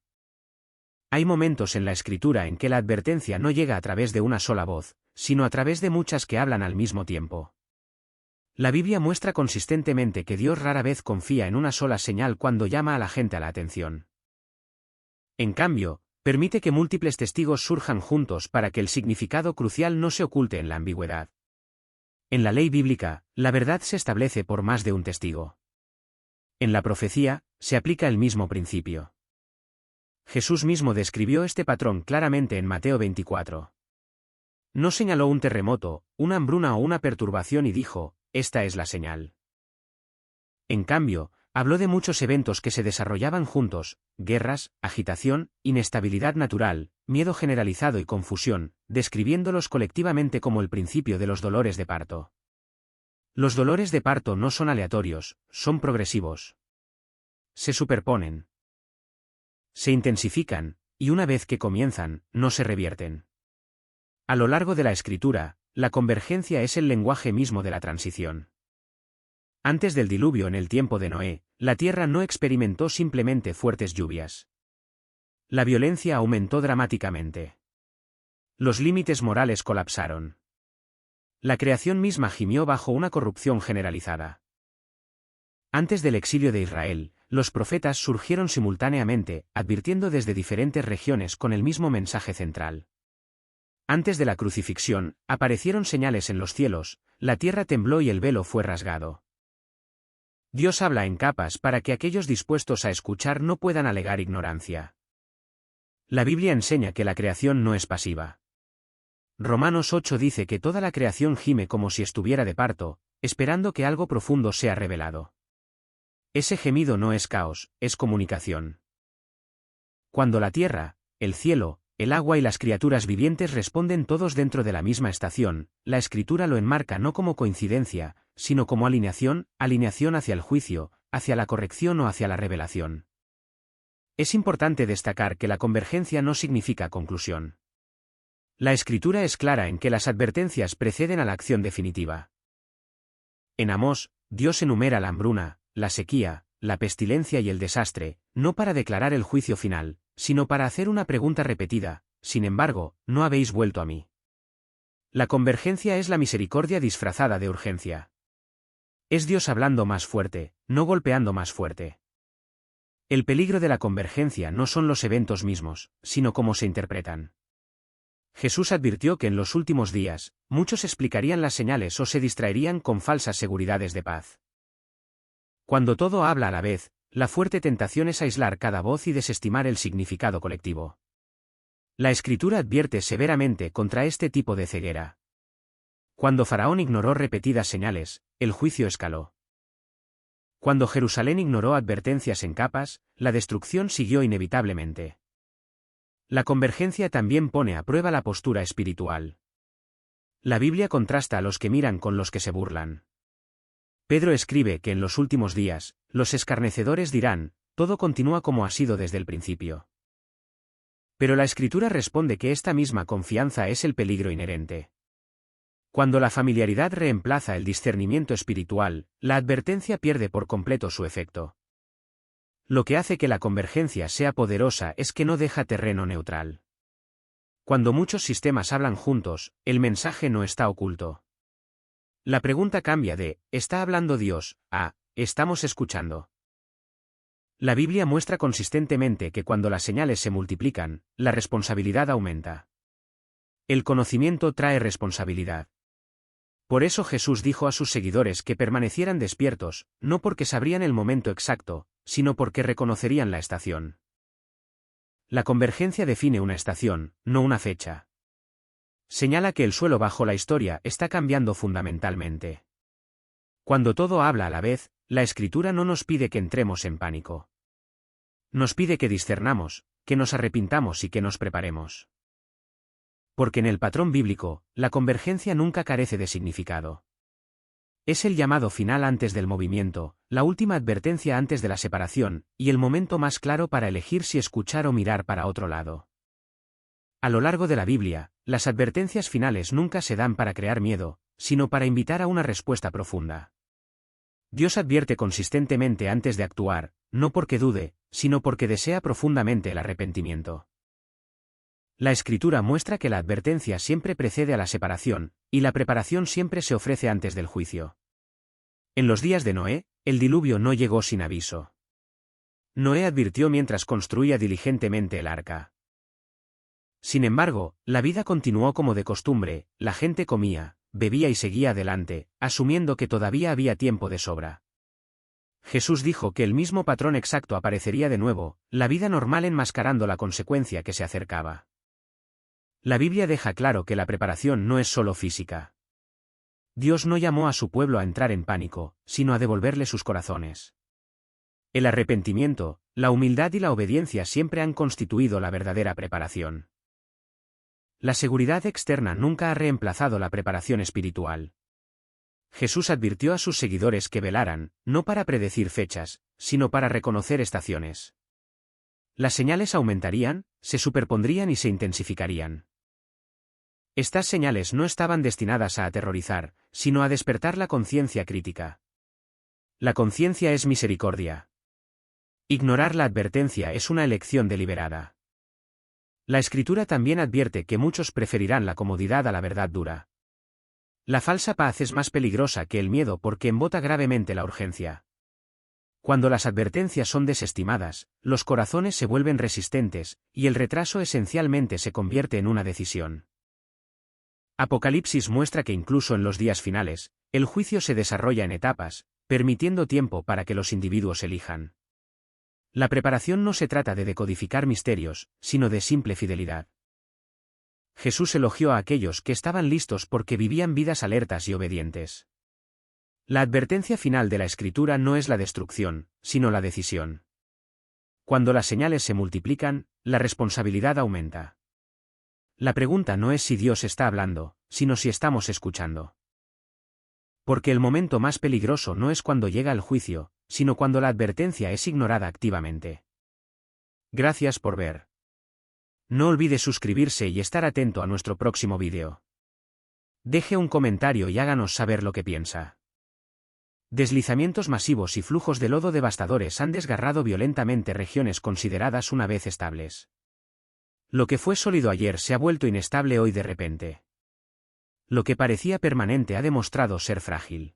Hay momentos en la Escritura en que la advertencia no llega a través de una sola voz, sino a través de muchas que hablan al mismo tiempo. La Biblia muestra consistentemente que Dios rara vez confía en una sola señal cuando llama a la gente a la atención. En cambio, permite que múltiples testigos surjan juntos para que el significado crucial no se oculte en la ambigüedad. En la ley bíblica, la verdad se establece por más de un testigo. En la profecía, se aplica el mismo principio. Jesús mismo describió este patrón claramente en Mateo 24. No señaló un terremoto, una hambruna o una perturbación y dijo: esta es la señal. En cambio, habló de muchos eventos que se desarrollaban juntos: guerras, agitación, inestabilidad natural, miedo generalizado y confusión, describiéndolos colectivamente como el principio de los dolores de parto. Los dolores de parto no son aleatorios, son progresivos. Se superponen. Se intensifican, y una vez que comienzan, no se revierten. A lo largo de la Escritura, la convergencia es el lenguaje mismo de la transición. Antes del diluvio en el tiempo de Noé, la tierra no experimentó simplemente fuertes lluvias. La violencia aumentó dramáticamente. Los límites morales colapsaron. La creación misma gimió bajo una corrupción generalizada. Antes del exilio de Israel, los profetas surgieron simultáneamente, advirtiendo desde diferentes regiones con el mismo mensaje central. Antes de la crucifixión, aparecieron señales en los cielos, la tierra tembló y el velo fue rasgado. Dios habla en capas para que aquellos dispuestos a escuchar no puedan alegar ignorancia. La Biblia enseña que la creación no es pasiva. Romanos 8 dice que toda la creación gime como si estuviera de parto, esperando que algo profundo sea revelado. Ese gemido no es caos, es comunicación. Cuando la tierra, el cielo, el agua y las criaturas vivientes responden todos dentro de la misma estación, la Escritura lo enmarca no como coincidencia, sino como alineación hacia el juicio, hacia la corrección o hacia la revelación. Es importante destacar que la convergencia no significa conclusión. La Escritura es clara en que las advertencias preceden a la acción definitiva. En Amós, Dios enumera la hambruna, la sequía, la pestilencia y el desastre, no para declarar el juicio final, sino para hacer una pregunta repetida: sin embargo, ¿no habéis vuelto a mí? La convergencia es la misericordia disfrazada de urgencia. Es Dios hablando más fuerte, no golpeando más fuerte. El peligro de la convergencia no son los eventos mismos, sino cómo se interpretan. Jesús advirtió que en los últimos días, muchos explicarían las señales o se distraerían con falsas seguridades de paz. Cuando todo habla a la vez, la fuerte tentación es aislar cada voz y desestimar el significado colectivo. La Escritura advierte severamente contra este tipo de ceguera. Cuando Faraón ignoró repetidas señales, el juicio escaló. Cuando Jerusalén ignoró advertencias en capas, la destrucción siguió inevitablemente. La convergencia también pone a prueba la postura espiritual. La Biblia contrasta a los que miran con los que se burlan. Pedro escribe que en los últimos días, los escarnecedores dirán: todo continúa como ha sido desde el principio. Pero la Escritura responde que esta misma confianza es el peligro inherente. Cuando la familiaridad reemplaza el discernimiento espiritual, la advertencia pierde por completo su efecto. Lo que hace que la convergencia sea poderosa es que no deja terreno neutral. Cuando muchos sistemas hablan juntos, el mensaje no está oculto. La pregunta cambia de ¿está hablando Dios? A ¿estamos escuchando? La Biblia muestra consistentemente que cuando las señales se multiplican, la responsabilidad aumenta. El conocimiento trae responsabilidad. Por eso Jesús dijo a sus seguidores que permanecieran despiertos, no porque sabrían el momento exacto, sino porque reconocerían la estación. La convergencia define una estación, no una fecha. Señala que el suelo bajo la historia está cambiando fundamentalmente. Cuando todo habla a la vez, la Escritura no nos pide que entremos en pánico. Nos pide que discernamos, que nos arrepintamos y que nos preparemos. Porque en el patrón bíblico, la convergencia nunca carece de significado. Es el llamado final antes del movimiento, la última advertencia antes de la separación, y el momento más claro para elegir si escuchar o mirar para otro lado. A lo largo de la Biblia, las advertencias finales nunca se dan para crear miedo, sino para invitar a una respuesta profunda. Dios advierte consistentemente antes de actuar, no porque dude, sino porque desea profundamente el arrepentimiento. La Escritura muestra que la advertencia siempre precede a la separación, y la preparación siempre se ofrece antes del juicio. En los días de Noé, el diluvio no llegó sin aviso. Noé advirtió mientras construía diligentemente el arca. Sin embargo, la vida continuó como de costumbre, la gente comía, bebía y seguía adelante, asumiendo que todavía había tiempo de sobra. Jesús dijo que el mismo patrón exacto aparecería de nuevo, la vida normal enmascarando la consecuencia que se acercaba. La Biblia deja claro que la preparación no es solo física. Dios no llamó a su pueblo a entrar en pánico, sino a devolverle sus corazones. El arrepentimiento, la humildad y la obediencia siempre han constituido la verdadera preparación. La seguridad externa nunca ha reemplazado la preparación espiritual. Jesús advirtió a sus seguidores que velaran, no para predecir fechas, sino para reconocer estaciones. Las señales aumentarían, se superpondrían y se intensificarían. Estas señales no estaban destinadas a aterrorizar, sino a despertar la conciencia crítica. La conciencia es misericordia. Ignorar la advertencia es una elección deliberada. La Escritura también advierte que muchos preferirán la comodidad a la verdad dura. La falsa paz es más peligrosa que el miedo porque embota gravemente la urgencia. Cuando las advertencias son desestimadas, los corazones se vuelven resistentes, y el retraso esencialmente se convierte en una decisión. Apocalipsis muestra que incluso en los días finales, el juicio se desarrolla en etapas, permitiendo tiempo para que los individuos elijan. La preparación no se trata de decodificar misterios, sino de simple fidelidad. Jesús elogió a aquellos que estaban listos porque vivían vidas alertas y obedientes. La advertencia final de la Escritura no es la destrucción, sino la decisión. Cuando las señales se multiplican, la responsabilidad aumenta. La pregunta no es si Dios está hablando, sino si estamos escuchando. Porque el momento más peligroso no es cuando llega el juicio, sino cuando la advertencia es ignorada activamente. Gracias por ver. No olvide suscribirse y estar atento a nuestro próximo vídeo. Deje un comentario y háganos saber lo que piensa. Deslizamientos masivos y flujos de lodo devastadores han desgarrado violentamente regiones consideradas una vez estables. Lo que fue sólido ayer se ha vuelto inestable hoy de repente. Lo que parecía permanente ha demostrado ser frágil.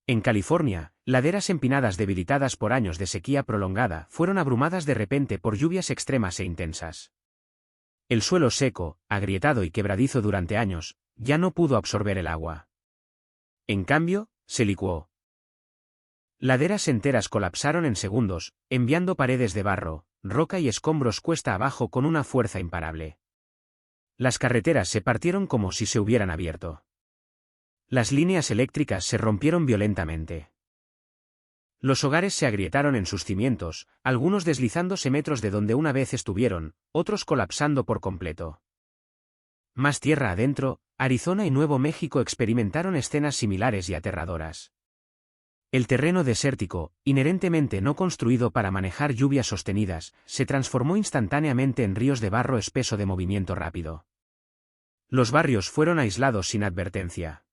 En California, laderas empinadas debilitadas por años de sequía prolongada fueron abrumadas de repente por lluvias extremas e intensas. El suelo seco, agrietado y quebradizo durante años, ya no pudo absorber el agua. En cambio, se licuó. Laderas enteras colapsaron en segundos, enviando paredes de barro, roca y escombros cuesta abajo con una fuerza imparable. Las carreteras se partieron como si se hubieran abierto. Las líneas eléctricas se rompieron violentamente. Los hogares se agrietaron en sus cimientos, algunos deslizándose metros de donde una vez estuvieron, otros colapsando por completo. Más tierra adentro, Arizona y Nuevo México experimentaron escenas similares y aterradoras. El terreno desértico, inherentemente no construido para manejar lluvias sostenidas, se transformó instantáneamente en ríos de barro espeso de movimiento rápido. Los barrios fueron aislados sin advertencia.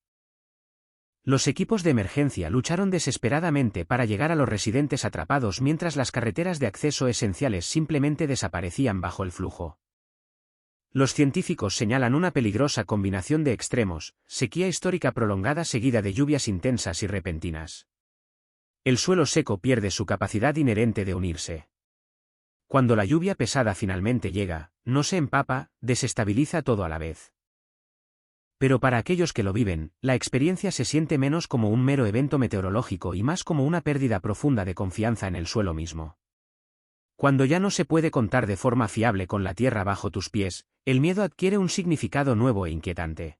Los equipos de emergencia lucharon desesperadamente para llegar a los residentes atrapados mientras las carreteras de acceso esenciales simplemente desaparecían bajo el flujo. Los científicos señalan una peligrosa combinación de extremos, sequía histórica prolongada seguida de lluvias intensas y repentinas. El suelo seco pierde su capacidad inherente de unirse. Cuando la lluvia pesada finalmente llega, no se empapa, desestabiliza todo a la vez. Pero para aquellos que lo viven, la experiencia se siente menos como un mero evento meteorológico y más como una pérdida profunda de confianza en el suelo mismo. Cuando ya no se puede contar de forma fiable con la tierra bajo tus pies, el miedo adquiere un significado nuevo e inquietante.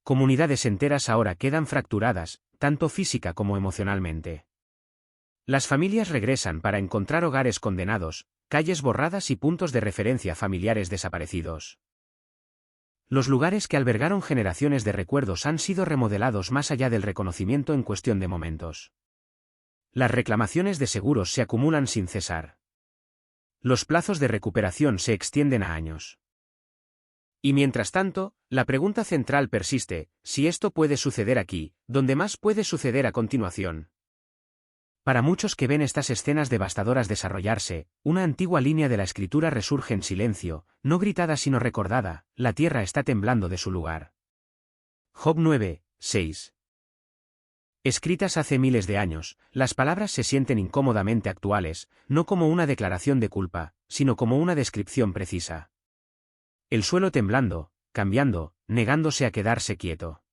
Comunidades enteras ahora quedan fracturadas, tanto física como emocionalmente. Las familias regresan para encontrar hogares condenados, calles borradas y puntos de referencia familiares desaparecidos. Los lugares que albergaron generaciones de recuerdos han sido remodelados más allá del reconocimiento en cuestión de momentos. Las reclamaciones de seguros se acumulan sin cesar. Los plazos de recuperación se extienden a años. Y mientras tanto, la pregunta central persiste: si esto puede suceder aquí, ¿dónde más puede suceder a continuación? Para muchos que ven estas escenas devastadoras desarrollarse, una antigua línea de la escritura resurge en silencio, no gritada sino recordada: la tierra está temblando de su lugar. Job 9, 6. Escritas hace miles de años, las palabras se sienten incómodamente actuales, no como una declaración de culpa, sino como una descripción precisa. El suelo temblando, cambiando, negándose a quedarse quieto.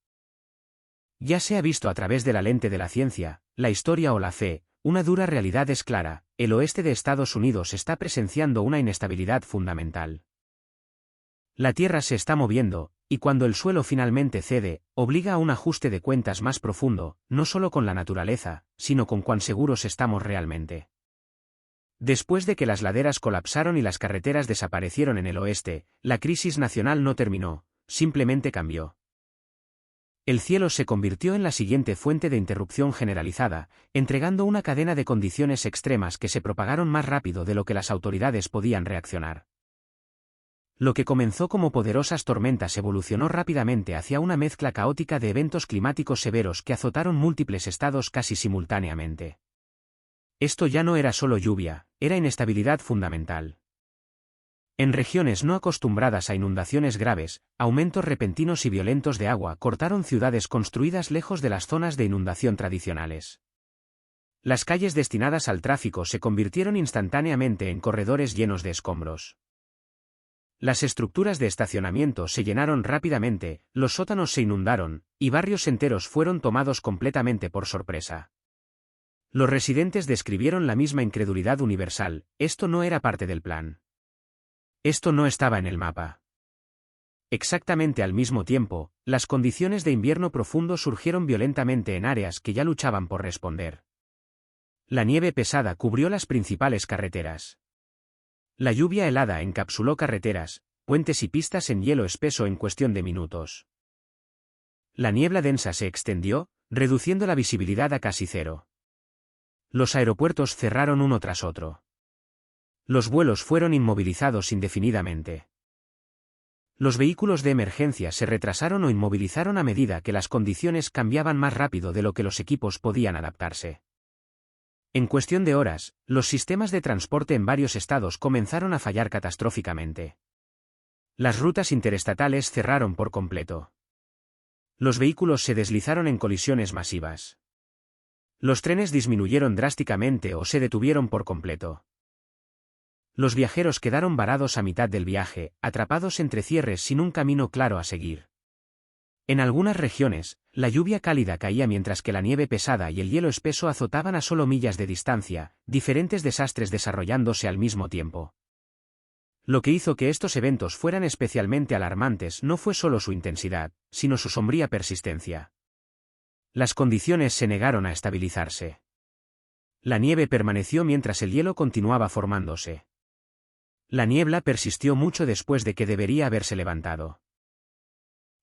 Ya se ha visto a través de la lente de la ciencia, la historia o la fe, una dura realidad es clara: el oeste de Estados Unidos está presenciando una inestabilidad fundamental. La tierra se está moviendo, y cuando el suelo finalmente cede, obliga a un ajuste de cuentas más profundo, no solo con la naturaleza, sino con cuán seguros estamos realmente. Después de que las laderas colapsaron y las carreteras desaparecieron en el oeste, la crisis nacional no terminó, simplemente cambió. El cielo se convirtió en la siguiente fuente de interrupción generalizada, entregando una cadena de condiciones extremas que se propagaron más rápido de lo que las autoridades podían reaccionar. Lo que comenzó como poderosas tormentas evolucionó rápidamente hacia una mezcla caótica de eventos climáticos severos que azotaron múltiples estados casi simultáneamente. Esto ya no era solo lluvia, era inestabilidad fundamental. En regiones no acostumbradas a inundaciones graves, aumentos repentinos y violentos de agua cortaron ciudades construidas lejos de las zonas de inundación tradicionales. Las calles destinadas al tráfico se convirtieron instantáneamente en corredores llenos de escombros. Las estructuras de estacionamiento se llenaron rápidamente, los sótanos se inundaron, y barrios enteros fueron tomados completamente por sorpresa. Los residentes describieron la misma incredulidad universal: esto no era parte del plan. Esto no estaba en el mapa. Exactamente al mismo tiempo, las condiciones de invierno profundo surgieron violentamente en áreas que ya luchaban por responder. La nieve pesada cubrió las principales carreteras. La lluvia helada encapsuló carreteras, puentes y pistas en hielo espeso en cuestión de minutos. La niebla densa se extendió, reduciendo la visibilidad a casi cero. Los aeropuertos cerraron uno tras otro. Los vuelos fueron inmovilizados indefinidamente. Los vehículos de emergencia se retrasaron o inmovilizaron a medida que las condiciones cambiaban más rápido de lo que los equipos podían adaptarse. En cuestión de horas, los sistemas de transporte en varios estados comenzaron a fallar catastróficamente. Las rutas interestatales cerraron por completo. Los vehículos se deslizaron en colisiones masivas. Los trenes disminuyeron drásticamente o se detuvieron por completo. Los viajeros quedaron varados a mitad del viaje, atrapados entre cierres sin un camino claro a seguir. En algunas regiones, la lluvia cálida caía mientras que la nieve pesada y el hielo espeso azotaban a solo millas de distancia, diferentes desastres desarrollándose al mismo tiempo. Lo que hizo que estos eventos fueran especialmente alarmantes no fue solo su intensidad, sino su sombría persistencia. Las condiciones se negaron a estabilizarse. La nieve permaneció mientras el hielo continuaba formándose. La niebla persistió mucho después de que debería haberse levantado.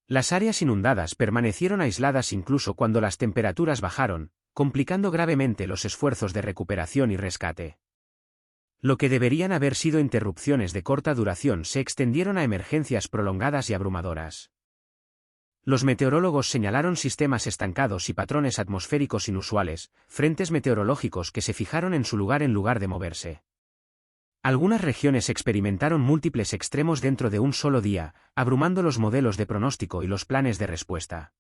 Las áreas inundadas permanecieron aisladas incluso cuando las temperaturas bajaron, complicando gravemente los esfuerzos de recuperación y rescate. Lo que deberían haber sido interrupciones de corta duración se extendieron a emergencias prolongadas y abrumadoras. Los meteorólogos señalaron sistemas estancados y patrones atmosféricos inusuales, frentes meteorológicos que se fijaron en su lugar en lugar de moverse. Algunas regiones experimentaron múltiples extremos dentro de un solo día, abrumando los modelos de pronóstico y los planes de respuesta.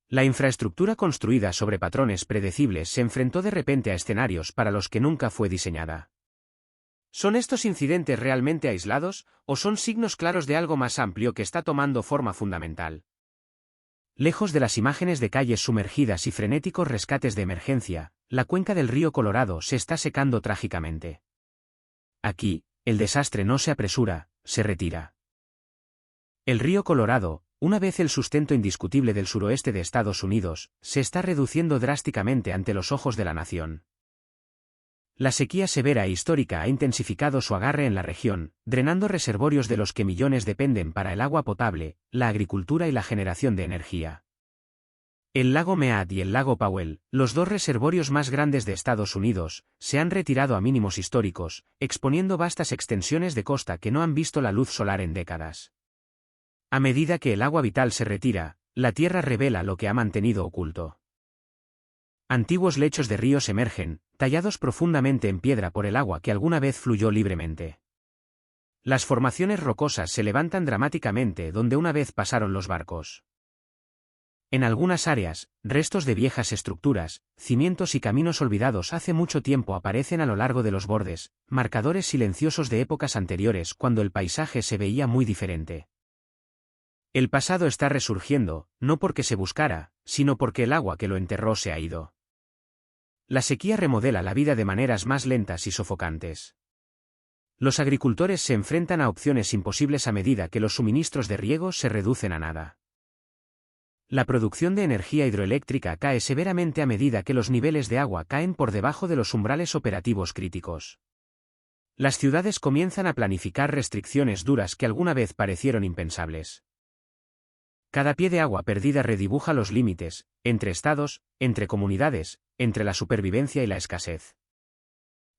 La infraestructura construida sobre patrones predecibles se enfrentó de repente a escenarios para los que nunca fue diseñada. ¿Son estos incidentes realmente aislados, o son signos claros de algo más amplio que está tomando forma fundamental? Lejos de las imágenes de calles sumergidas y frenéticos rescates de emergencia, la cuenca del río Colorado se está secando trágicamente. Aquí, el desastre no se apresura, se retira. El río Colorado, una vez el sustento indiscutible del suroeste de Estados Unidos, se está reduciendo drásticamente ante los ojos de la nación. La sequía severa e histórica ha intensificado su agarre en la región, drenando reservorios de los que millones dependen para el agua potable, la agricultura y la generación de energía. El lago Mead y el lago Powell, los dos reservorios más grandes de Estados Unidos, se han retirado a mínimos históricos, exponiendo vastas extensiones de costa que no han visto la luz solar en décadas. A medida que el agua vital se retira, la tierra revela lo que ha mantenido oculto. Antiguos lechos de ríos emergen, tallados profundamente en piedra por el agua que alguna vez fluyó libremente. Las formaciones rocosas se levantan dramáticamente donde una vez pasaron los barcos. En algunas áreas, restos de viejas estructuras, cimientos y caminos olvidados hace mucho tiempo aparecen a lo largo de los bordes, marcadores silenciosos de épocas anteriores cuando el paisaje se veía muy diferente. El pasado está resurgiendo, no porque se buscara, sino porque el agua que lo enterró se ha ido. La sequía remodela la vida de maneras más lentas y sofocantes. Los agricultores se enfrentan a opciones imposibles a medida que los suministros de riego se reducen a nada. La producción de energía hidroeléctrica cae severamente a medida que los niveles de agua caen por debajo de los umbrales operativos críticos. Las ciudades comienzan a planificar restricciones duras que alguna vez parecieron impensables. Cada pie de agua perdida redibuja los límites, entre estados, entre comunidades, entre la supervivencia y la escasez.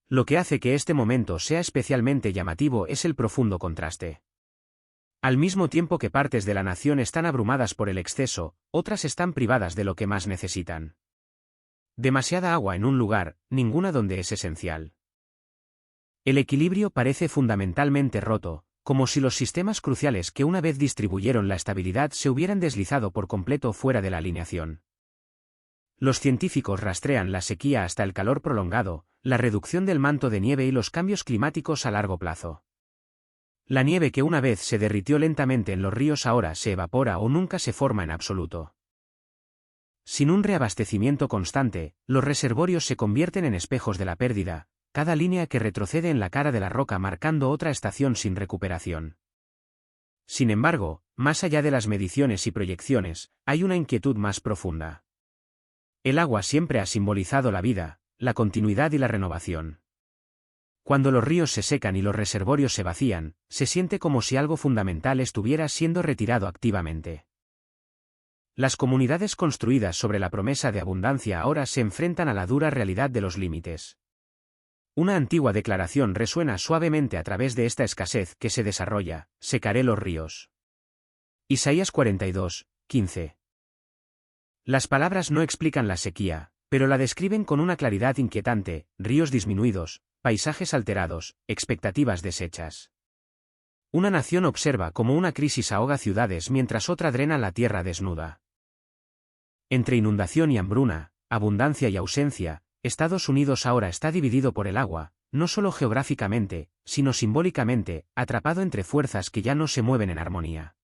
Lo que hace que este momento sea especialmente llamativo es el profundo contraste. Al mismo tiempo que partes de la nación están abrumadas por el exceso, otras están privadas de lo que más necesitan. Demasiada agua en un lugar, ninguna donde es esencial. El equilibrio parece fundamentalmente roto, como si los sistemas cruciales que una vez distribuyeron la estabilidad se hubieran deslizado por completo fuera de la alineación. Los científicos rastrean la sequía hasta el calor prolongado, la reducción del manto de nieve y los cambios climáticos a largo plazo. La nieve que una vez se derritió lentamente en los ríos ahora se evapora o nunca se forma en absoluto. Sin un reabastecimiento constante, los reservorios se convierten en espejos de la pérdida, cada línea que retrocede en la cara de la roca marcando otra estación sin recuperación. Sin embargo, más allá de las mediciones y proyecciones, hay una inquietud más profunda. El agua siempre ha simbolizado la vida, la continuidad y la renovación. Cuando los ríos se secan y los reservorios se vacían, se siente como si algo fundamental estuviera siendo retirado activamente. Las comunidades construidas sobre la promesa de abundancia ahora se enfrentan a la dura realidad de los límites. Una antigua declaración resuena suavemente a través de esta escasez que se desarrolla: secaré los ríos. Isaías 42, 15. Las palabras no explican la sequía, pero la describen con una claridad inquietante: ríos disminuidos, paisajes alterados, expectativas deshechas. Una nación observa cómo una crisis ahoga ciudades mientras otra drena la tierra desnuda. Entre inundación y hambruna, abundancia y ausencia, Estados Unidos ahora está dividido por el agua, no solo geográficamente, sino simbólicamente, atrapado entre fuerzas que ya no se mueven en armonía.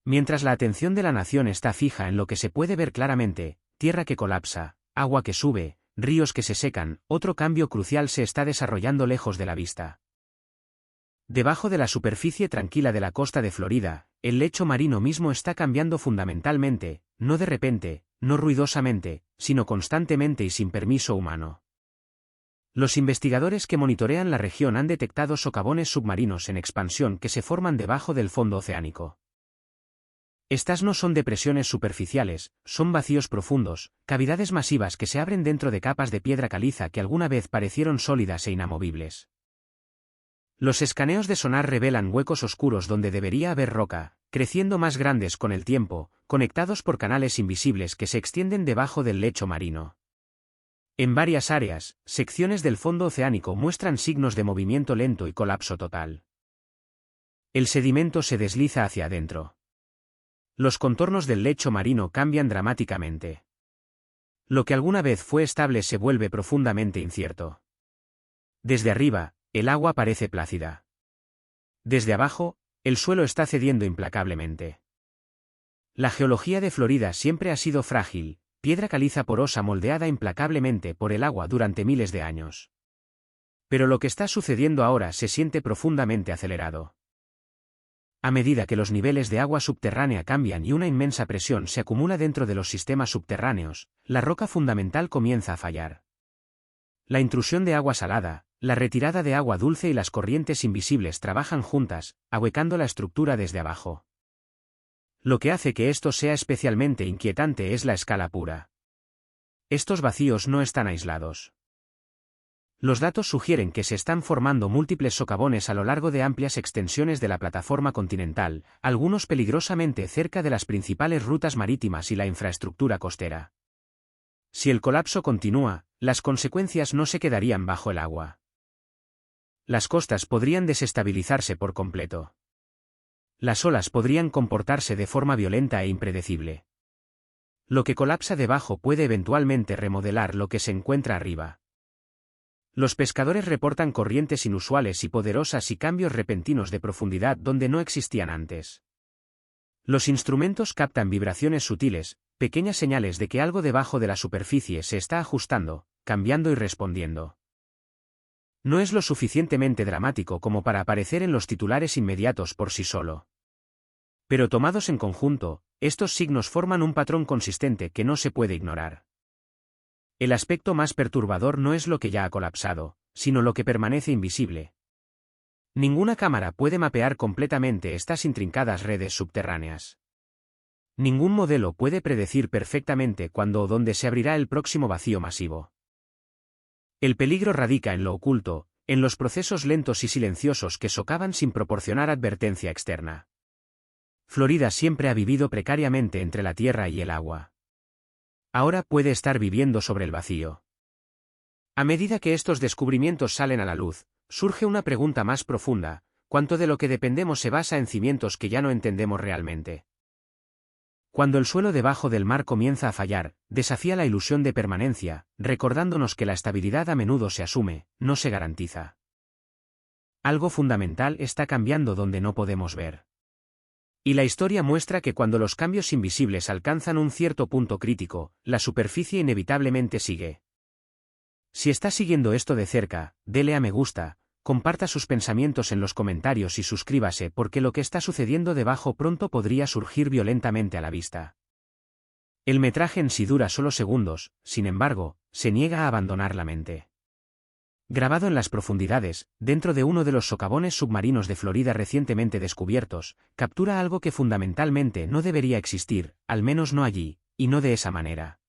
Mientras la atención de la nación está fija en lo que se puede ver claramente: tierra que colapsa, agua que sube, ríos que se secan, otro cambio crucial se está desarrollando lejos de la vista. Debajo de la superficie tranquila de la costa de Florida, el lecho marino mismo está cambiando fundamentalmente, no de repente, no ruidosamente, sino constantemente y sin permiso humano. Los investigadores que monitorean la región han detectado socavones submarinos en expansión que se forman debajo del fondo oceánico. Estas no son depresiones superficiales, son vacíos profundos, cavidades masivas que se abren dentro de capas de piedra caliza que alguna vez parecieron sólidas e inamovibles. Los escaneos de sonar revelan huecos oscuros donde debería haber roca, creciendo más grandes con el tiempo, conectados por canales invisibles que se extienden debajo del lecho marino. En varias áreas, secciones del fondo oceánico muestran signos de movimiento lento y colapso total. El sedimento se desliza hacia adentro. Los contornos del lecho marino cambian dramáticamente. Lo que alguna vez fue estable se vuelve profundamente incierto. Desde arriba, el agua parece plácida. Desde abajo, el suelo está cediendo implacablemente. La geología de Florida siempre ha sido frágil, piedra caliza porosa moldeada implacablemente por el agua durante miles de años. Pero lo que está sucediendo ahora se siente profundamente acelerado. A medida que los niveles de agua subterránea cambian y una inmensa presión se acumula dentro de los sistemas subterráneos, la roca fundamental comienza a fallar. La intrusión de agua salada, la retirada de agua dulce y las corrientes invisibles trabajan juntas, ahuecando la estructura desde abajo. Lo que hace que esto sea especialmente inquietante es la escala pura. Estos vacíos no están aislados. Los datos sugieren que se están formando múltiples socavones a lo largo de amplias extensiones de la plataforma continental, algunos peligrosamente cerca de las principales rutas marítimas y la infraestructura costera. Si el colapso continúa, las consecuencias no se quedarían bajo el agua. Las costas podrían desestabilizarse por completo. Las olas podrían comportarse de forma violenta e impredecible. Lo que colapsa debajo puede eventualmente remodelar lo que se encuentra arriba. Los pescadores reportan corrientes inusuales y poderosas y cambios repentinos de profundidad donde no existían antes. Los instrumentos captan vibraciones sutiles, pequeñas señales de que algo debajo de la superficie se está ajustando, cambiando y respondiendo. No es lo suficientemente dramático como para aparecer en los titulares inmediatos por sí solo. Pero tomados en conjunto, estos signos forman un patrón consistente que no se puede ignorar. El aspecto más perturbador no es lo que ya ha colapsado, sino lo que permanece invisible. Ninguna cámara puede mapear completamente estas intrincadas redes subterráneas. Ningún modelo puede predecir perfectamente cuándo o dónde se abrirá el próximo vacío masivo. El peligro radica en lo oculto, en los procesos lentos y silenciosos que socavan sin proporcionar advertencia externa. Florida siempre ha vivido precariamente entre la tierra y el agua. Ahora puede estar viviendo sobre el vacío. A medida que estos descubrimientos salen a la luz, surge una pregunta más profunda: ¿cuánto de lo que dependemos se basa en cimientos que ya no entendemos realmente? Cuando el suelo debajo del mar comienza a fallar, desafía la ilusión de permanencia, recordándonos que la estabilidad a menudo se asume, no se garantiza. Algo fundamental está cambiando donde no podemos ver. Y la historia muestra que cuando los cambios invisibles alcanzan un cierto punto crítico, la superficie inevitablemente sigue. Si está siguiendo esto de cerca, dele a me gusta, comparta sus pensamientos en los comentarios y suscríbase porque lo que está sucediendo debajo pronto podría surgir violentamente a la vista. El metraje en sí dura solo segundos, sin embargo, se niega a abandonar la mente. Grabado en las profundidades, dentro de uno de los socavones submarinos de Florida recientemente descubiertos, captura algo que fundamentalmente no debería existir, al menos no allí, y no de esa manera.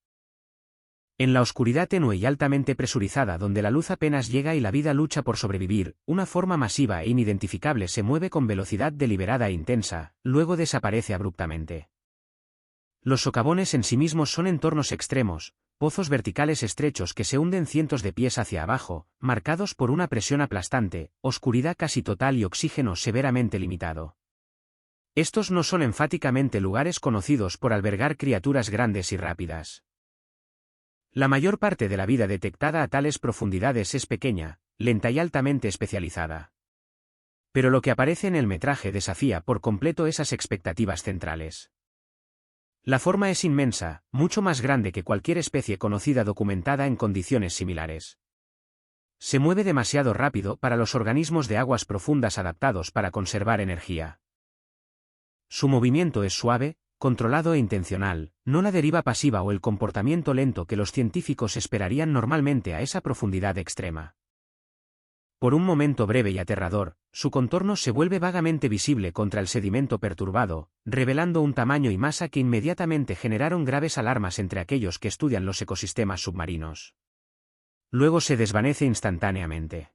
En la oscuridad tenue y altamente presurizada donde la luz apenas llega y la vida lucha por sobrevivir, una forma masiva e inidentificable se mueve con velocidad deliberada e intensa, luego desaparece abruptamente. Los socavones en sí mismos son entornos extremos, pozos verticales estrechos que se hunden cientos de pies hacia abajo, marcados por una presión aplastante, oscuridad casi total y oxígeno severamente limitado. Estos no son enfáticamente lugares conocidos por albergar criaturas grandes y rápidas. La mayor parte de la vida detectada a tales profundidades es pequeña, lenta y altamente especializada. Pero lo que aparece en el metraje desafía por completo esas expectativas centrales. La forma es inmensa, mucho más grande que cualquier especie conocida documentada en condiciones similares. Se mueve demasiado rápido para los organismos de aguas profundas adaptados para conservar energía. Su movimiento es suave, controlado e intencional, no la deriva pasiva o el comportamiento lento que los científicos esperarían normalmente a esa profundidad extrema. Por un momento breve y aterrador, su contorno se vuelve vagamente visible contra el sedimento perturbado, revelando un tamaño y masa que inmediatamente generaron graves alarmas entre aquellos que estudian los ecosistemas submarinos. Luego se desvanece instantáneamente.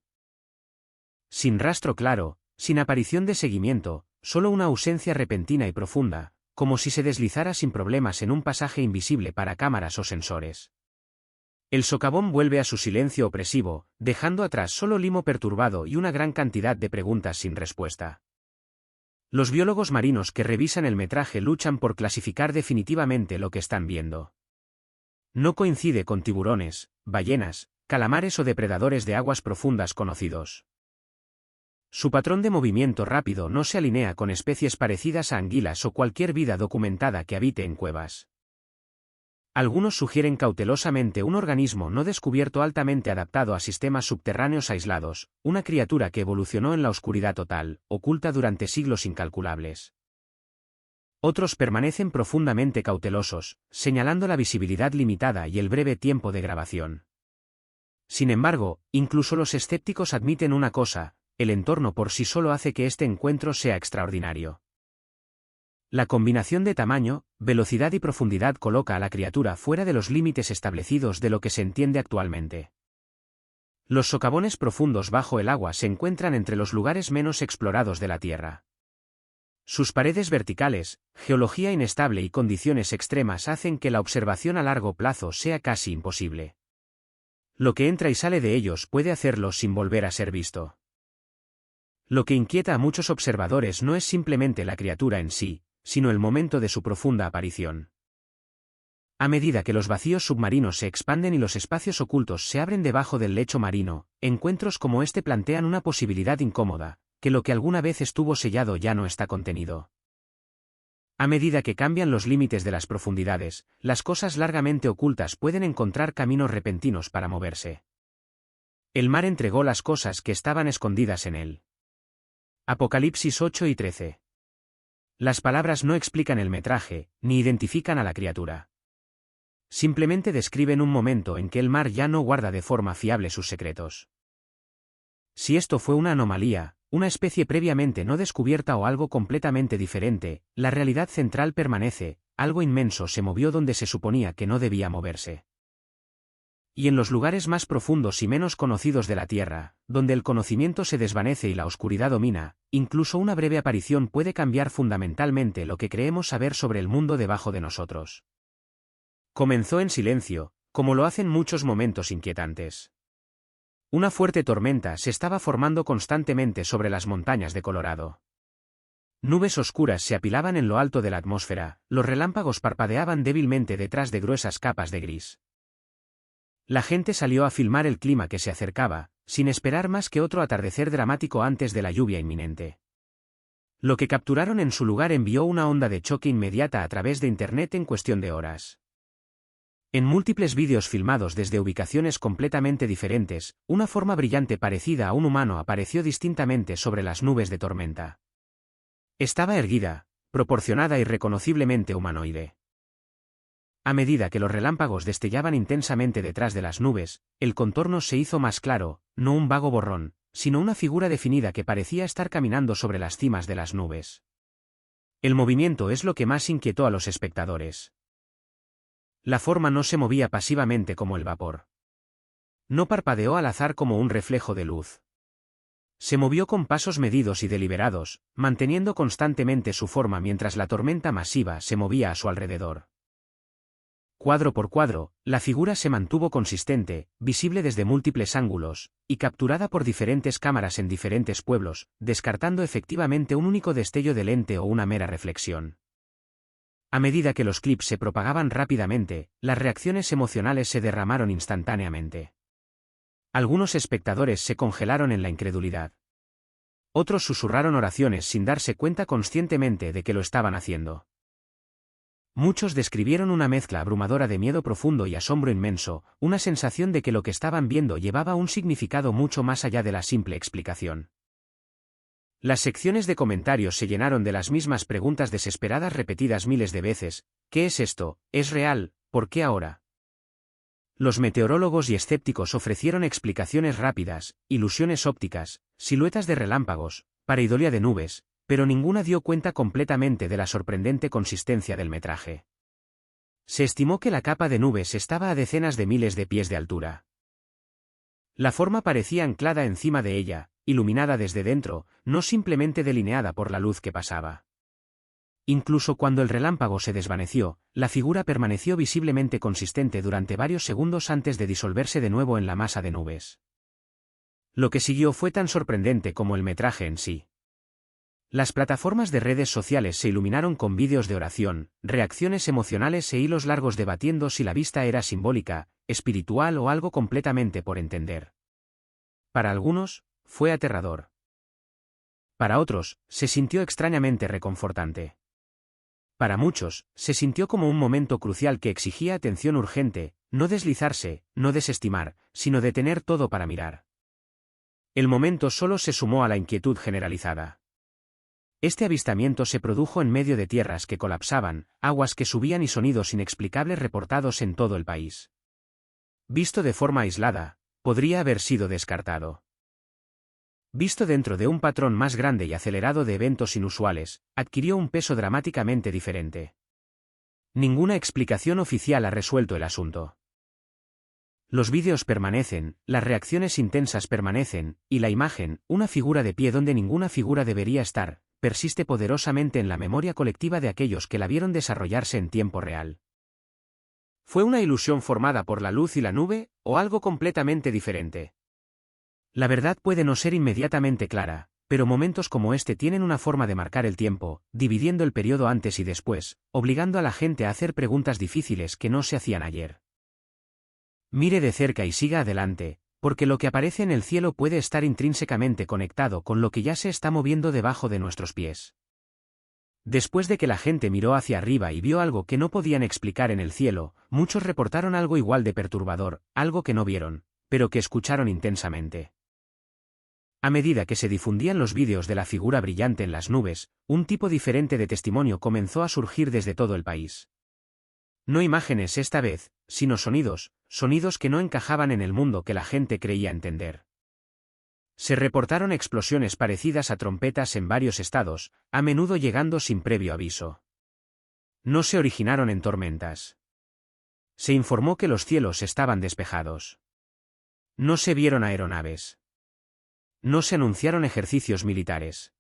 Sin rastro claro, sin aparición de seguimiento, solo una ausencia repentina y profunda, como si se deslizara sin problemas en un pasaje invisible para cámaras o sensores. El socavón vuelve a su silencio opresivo, dejando atrás solo limo perturbado y una gran cantidad de preguntas sin respuesta. Los biólogos marinos que revisan el metraje luchan por clasificar definitivamente lo que están viendo. No coincide con tiburones, ballenas, calamares o depredadores de aguas profundas conocidos. Su patrón de movimiento rápido no se alinea con especies parecidas a anguilas o cualquier vida documentada que habite en cuevas. Algunos sugieren cautelosamente un organismo no descubierto altamente adaptado a sistemas subterráneos aislados, una criatura que evolucionó en la oscuridad total, oculta durante siglos incalculables. Otros permanecen profundamente cautelosos, señalando la visibilidad limitada y el breve tiempo de grabación. Sin embargo, incluso los escépticos admiten una cosa: el entorno por sí solo hace que este encuentro sea extraordinario. La combinación de tamaño, velocidad y profundidad coloca a la criatura fuera de los límites establecidos de lo que se entiende actualmente. Los socavones profundos bajo el agua se encuentran entre los lugares menos explorados de la Tierra. Sus paredes verticales, geología inestable y condiciones extremas hacen que la observación a largo plazo sea casi imposible. Lo que entra y sale de ellos puede hacerlo sin volver a ser visto. Lo que inquieta a muchos observadores no es simplemente la criatura en sí, sino el momento de su profunda aparición. A medida que los vacíos submarinos se expanden y los espacios ocultos se abren debajo del lecho marino, encuentros como este plantean una posibilidad incómoda: que lo que alguna vez estuvo sellado ya no está contenido. A medida que cambian los límites de las profundidades, las cosas largamente ocultas pueden encontrar caminos repentinos para moverse. El mar entregó las cosas que estaban escondidas en él. Apocalipsis 8 y 13. Las palabras no explican el metraje, ni identifican a la criatura. Simplemente describen un momento en que el mar ya no guarda de forma fiable sus secretos. Si esto fue una anomalía, una especie previamente no descubierta o algo completamente diferente, la realidad central permanece: algo inmenso se movió donde se suponía que no debía moverse. Y en los lugares más profundos y menos conocidos de la Tierra, donde el conocimiento se desvanece y la oscuridad domina, incluso una breve aparición puede cambiar fundamentalmente lo que creemos saber sobre el mundo debajo de nosotros. Comenzó en silencio, como lo hacen muchos momentos inquietantes. Una fuerte tormenta se estaba formando constantemente sobre las montañas de Colorado. Nubes oscuras se apilaban en lo alto de la atmósfera, los relámpagos parpadeaban débilmente detrás de gruesas capas de gris. La gente salió a filmar el clima que se acercaba, sin esperar más que otro atardecer dramático antes de la lluvia inminente. Lo que capturaron en su lugar envió una onda de choque inmediata a través de Internet en cuestión de horas. En múltiples vídeos filmados desde ubicaciones completamente diferentes, una forma brillante parecida a un humano apareció distintamente sobre las nubes de tormenta. Estaba erguida, proporcionada y reconociblemente humanoide. A medida que los relámpagos destellaban intensamente detrás de las nubes, el contorno se hizo más claro, no un vago borrón, sino una figura definida que parecía estar caminando sobre las cimas de las nubes. El movimiento es lo que más inquietó a los espectadores. La forma no se movía pasivamente como el vapor. No parpadeó al azar como un reflejo de luz. Se movió con pasos medidos y deliberados, manteniendo constantemente su forma mientras la tormenta masiva se movía a su alrededor. Cuadro por cuadro, la figura se mantuvo consistente, visible desde múltiples ángulos, y capturada por diferentes cámaras en diferentes pueblos, descartando efectivamente un único destello de lente o una mera reflexión. A medida que los clips se propagaban rápidamente, las reacciones emocionales se derramaron instantáneamente. Algunos espectadores se congelaron en la incredulidad. Otros susurraron oraciones sin darse cuenta conscientemente de que lo estaban haciendo. Muchos describieron una mezcla abrumadora de miedo profundo y asombro inmenso, una sensación de que lo que estaban viendo llevaba un significado mucho más allá de la simple explicación. Las secciones de comentarios se llenaron de las mismas preguntas desesperadas repetidas miles de veces: ¿qué es esto? ¿Es real? ¿Por qué ahora? Los meteorólogos y escépticos ofrecieron explicaciones rápidas, ilusiones ópticas, siluetas de relámpagos, pareidolia de nubes, pero ninguna dio cuenta completamente de la sorprendente consistencia del metraje. Se estimó que la capa de nubes estaba a decenas de miles de pies de altura. La forma parecía anclada encima de ella, iluminada desde dentro, no simplemente delineada por la luz que pasaba. Incluso cuando el relámpago se desvaneció, la figura permaneció visiblemente consistente durante varios segundos antes de disolverse de nuevo en la masa de nubes. Lo que siguió fue tan sorprendente como el metraje en sí. Las plataformas de redes sociales se iluminaron con vídeos de oración, reacciones emocionales e hilos largos debatiendo si la vista era simbólica, espiritual o algo completamente por entender. Para algunos, fue aterrador. Para otros, se sintió extrañamente reconfortante. Para muchos, se sintió como un momento crucial que exigía atención urgente, no deslizarse, no desestimar, sino detener todo para mirar. El momento solo se sumó a la inquietud generalizada. Este avistamiento se produjo en medio de tierras que colapsaban, aguas que subían y sonidos inexplicables reportados en todo el país. Visto de forma aislada, podría haber sido descartado. Visto dentro de un patrón más grande y acelerado de eventos inusuales, adquirió un peso dramáticamente diferente. Ninguna explicación oficial ha resuelto el asunto. Los vídeos permanecen, las reacciones intensas permanecen, y la imagen, una figura de pie donde ninguna figura debería estar, persiste poderosamente en la memoria colectiva de aquellos que la vieron desarrollarse en tiempo real. ¿Fue una ilusión formada por la luz y la nube, o algo completamente diferente? La verdad puede no ser inmediatamente clara, pero momentos como este tienen una forma de marcar el tiempo, dividiendo el periodo antes y después, obligando a la gente a hacer preguntas difíciles que no se hacían ayer. Mire de cerca y siga adelante, porque lo que aparece en el cielo puede estar intrínsecamente conectado con lo que ya se está moviendo debajo de nuestros pies. Después de que la gente miró hacia arriba y vio algo que no podían explicar en el cielo, muchos reportaron algo igual de perturbador, algo que no vieron, pero que escucharon intensamente. A medida que se difundían los vídeos de la figura brillante en las nubes, un tipo diferente de testimonio comenzó a surgir desde todo el país. No imágenes esta vez, sino sonidos, sonidos que no encajaban en el mundo que la gente creía entender. Se reportaron explosiones parecidas a trompetas en varios estados, a menudo llegando sin previo aviso. No se originaron en tormentas. Se informó que los cielos estaban despejados. No se vieron aeronaves. No se anunciaron ejercicios militares.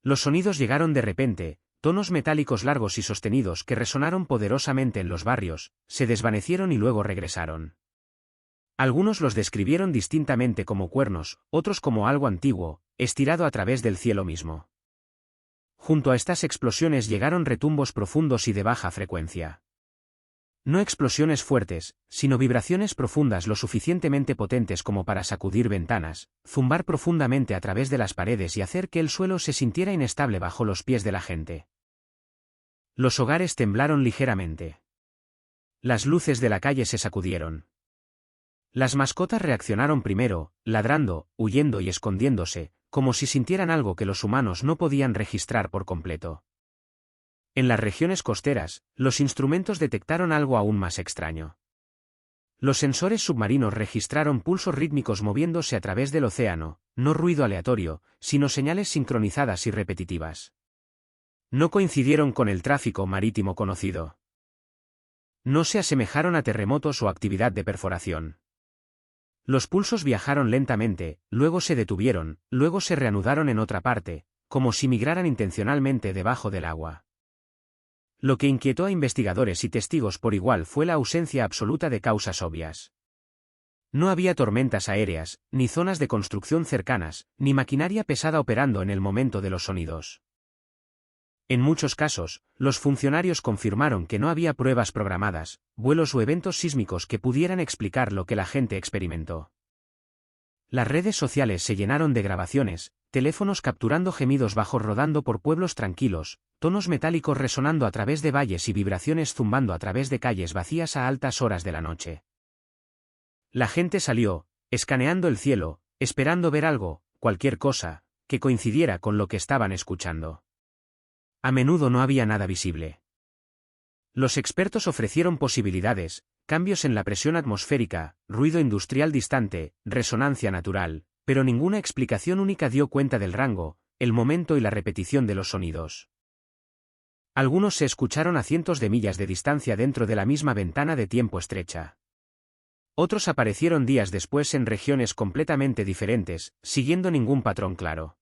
Los sonidos llegaron de repente, tonos metálicos largos y sostenidos que resonaron poderosamente en los barrios, se desvanecieron y luego regresaron. Algunos los describieron distintamente como cuernos, otros como algo antiguo, estirado a través del cielo mismo. Junto a estas explosiones llegaron retumbos profundos y de baja frecuencia. No explosiones fuertes, sino vibraciones profundas lo suficientemente potentes como para sacudir ventanas, zumbar profundamente a través de las paredes y hacer que el suelo se sintiera inestable bajo los pies de la gente. Los hogares temblaron ligeramente. Las luces de la calle se sacudieron. Las mascotas reaccionaron primero, ladrando, huyendo y escondiéndose, como si sintieran algo que los humanos no podían registrar por completo. En las regiones costeras, los instrumentos detectaron algo aún más extraño. Los sensores submarinos registraron pulsos rítmicos moviéndose a través del océano, no ruido aleatorio, sino señales sincronizadas y repetitivas. No coincidieron con el tráfico marítimo conocido. No se asemejaron a terremotos o actividad de perforación. Los pulsos viajaron lentamente, luego se detuvieron, luego se reanudaron en otra parte, como si migraran intencionalmente debajo del agua. Lo que inquietó a investigadores y testigos por igual fue la ausencia absoluta de causas obvias. No había tormentas aéreas, ni zonas de construcción cercanas, ni maquinaria pesada operando en el momento de los sonidos. En muchos casos, los funcionarios confirmaron que no había pruebas programadas, vuelos o eventos sísmicos que pudieran explicar lo que la gente experimentó. Las redes sociales se llenaron de grabaciones, teléfonos capturando gemidos bajos rodando por pueblos tranquilos, tonos metálicos resonando a través de valles y vibraciones zumbando a través de calles vacías a altas horas de la noche. La gente salió, escaneando el cielo, esperando ver algo, cualquier cosa, que coincidiera con lo que estaban escuchando. A menudo no había nada visible. Los expertos ofrecieron posibilidades, cambios en la presión atmosférica, ruido industrial distante, resonancia natural, pero ninguna explicación única dio cuenta del rango, el momento y la repetición de los sonidos. Algunos se escucharon a cientos de millas de distancia dentro de la misma ventana de tiempo estrecha. Otros aparecieron días después en regiones completamente diferentes, siguiendo ningún patrón claro.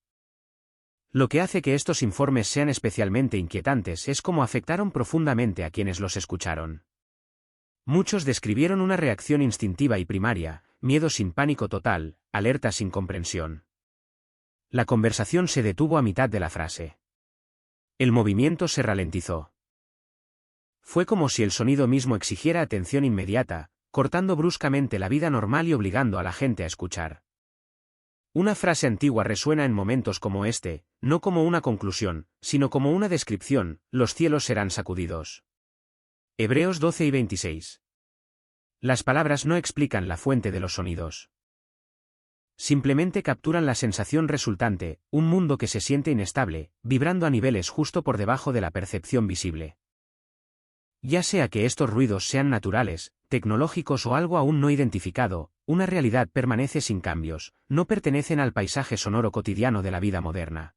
Lo que hace que estos informes sean especialmente inquietantes es cómo afectaron profundamente a quienes los escucharon. Muchos describieron una reacción instintiva y primaria, miedo sin pánico total, alerta sin comprensión. La conversación se detuvo a mitad de la frase. El movimiento se ralentizó. Fue como si el sonido mismo exigiera atención inmediata, cortando bruscamente la vida normal y obligando a la gente a escuchar. Una frase antigua resuena en momentos como este, no como una conclusión, sino como una descripción: los cielos serán sacudidos. Hebreos 12 y 26. Las palabras no explican la fuente de los sonidos. Simplemente capturan la sensación resultante, un mundo que se siente inestable, vibrando a niveles justo por debajo de la percepción visible. Ya sea que estos ruidos sean naturales, tecnológicos o algo aún no identificado, una realidad permanece sin cambios, no pertenecen al paisaje sonoro cotidiano de la vida moderna.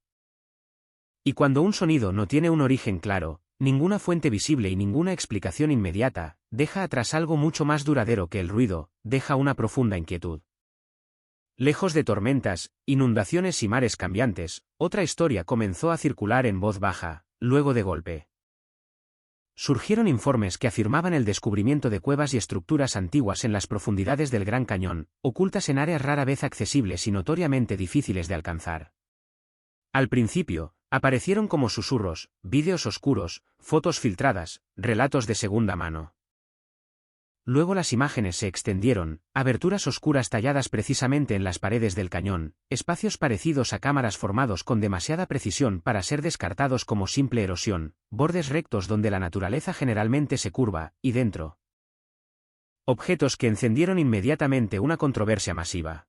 Y cuando un sonido no tiene un origen claro, ninguna fuente visible y ninguna explicación inmediata, deja atrás algo mucho más duradero que el ruido, deja una profunda inquietud. Lejos de tormentas, inundaciones y mares cambiantes, otra historia comenzó a circular en voz baja, luego de golpe. Surgieron informes que afirmaban el descubrimiento de cuevas y estructuras antiguas en las profundidades del Gran Cañón, ocultas en áreas rara vez accesibles y notoriamente difíciles de alcanzar. Al principio, aparecieron como susurros, vídeos oscuros, fotos filtradas, relatos de segunda mano. Luego las imágenes se extendieron, aberturas oscuras talladas precisamente en las paredes del cañón, espacios parecidos a cámaras formados con demasiada precisión para ser descartados como simple erosión, bordes rectos donde la naturaleza generalmente se curva, y dentro. Objetos que encendieron inmediatamente una controversia masiva.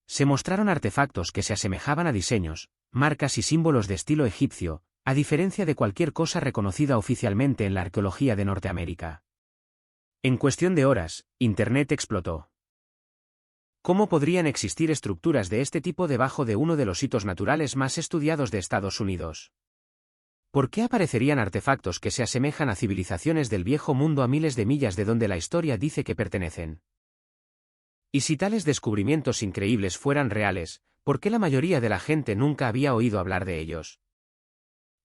Se mostraron artefactos que se asemejaban a diseños, marcas y símbolos de estilo egipcio, a diferencia de cualquier cosa reconocida oficialmente en la arqueología de Norteamérica. En cuestión de horas, Internet explotó. ¿Cómo podrían existir estructuras de este tipo debajo de uno de los hitos naturales más estudiados de Estados Unidos? ¿Por qué aparecerían artefactos que se asemejan a civilizaciones del viejo mundo a miles de millas de donde la historia dice que pertenecen? Y si tales descubrimientos increíbles fueran reales, ¿por qué la mayoría de la gente nunca había oído hablar de ellos?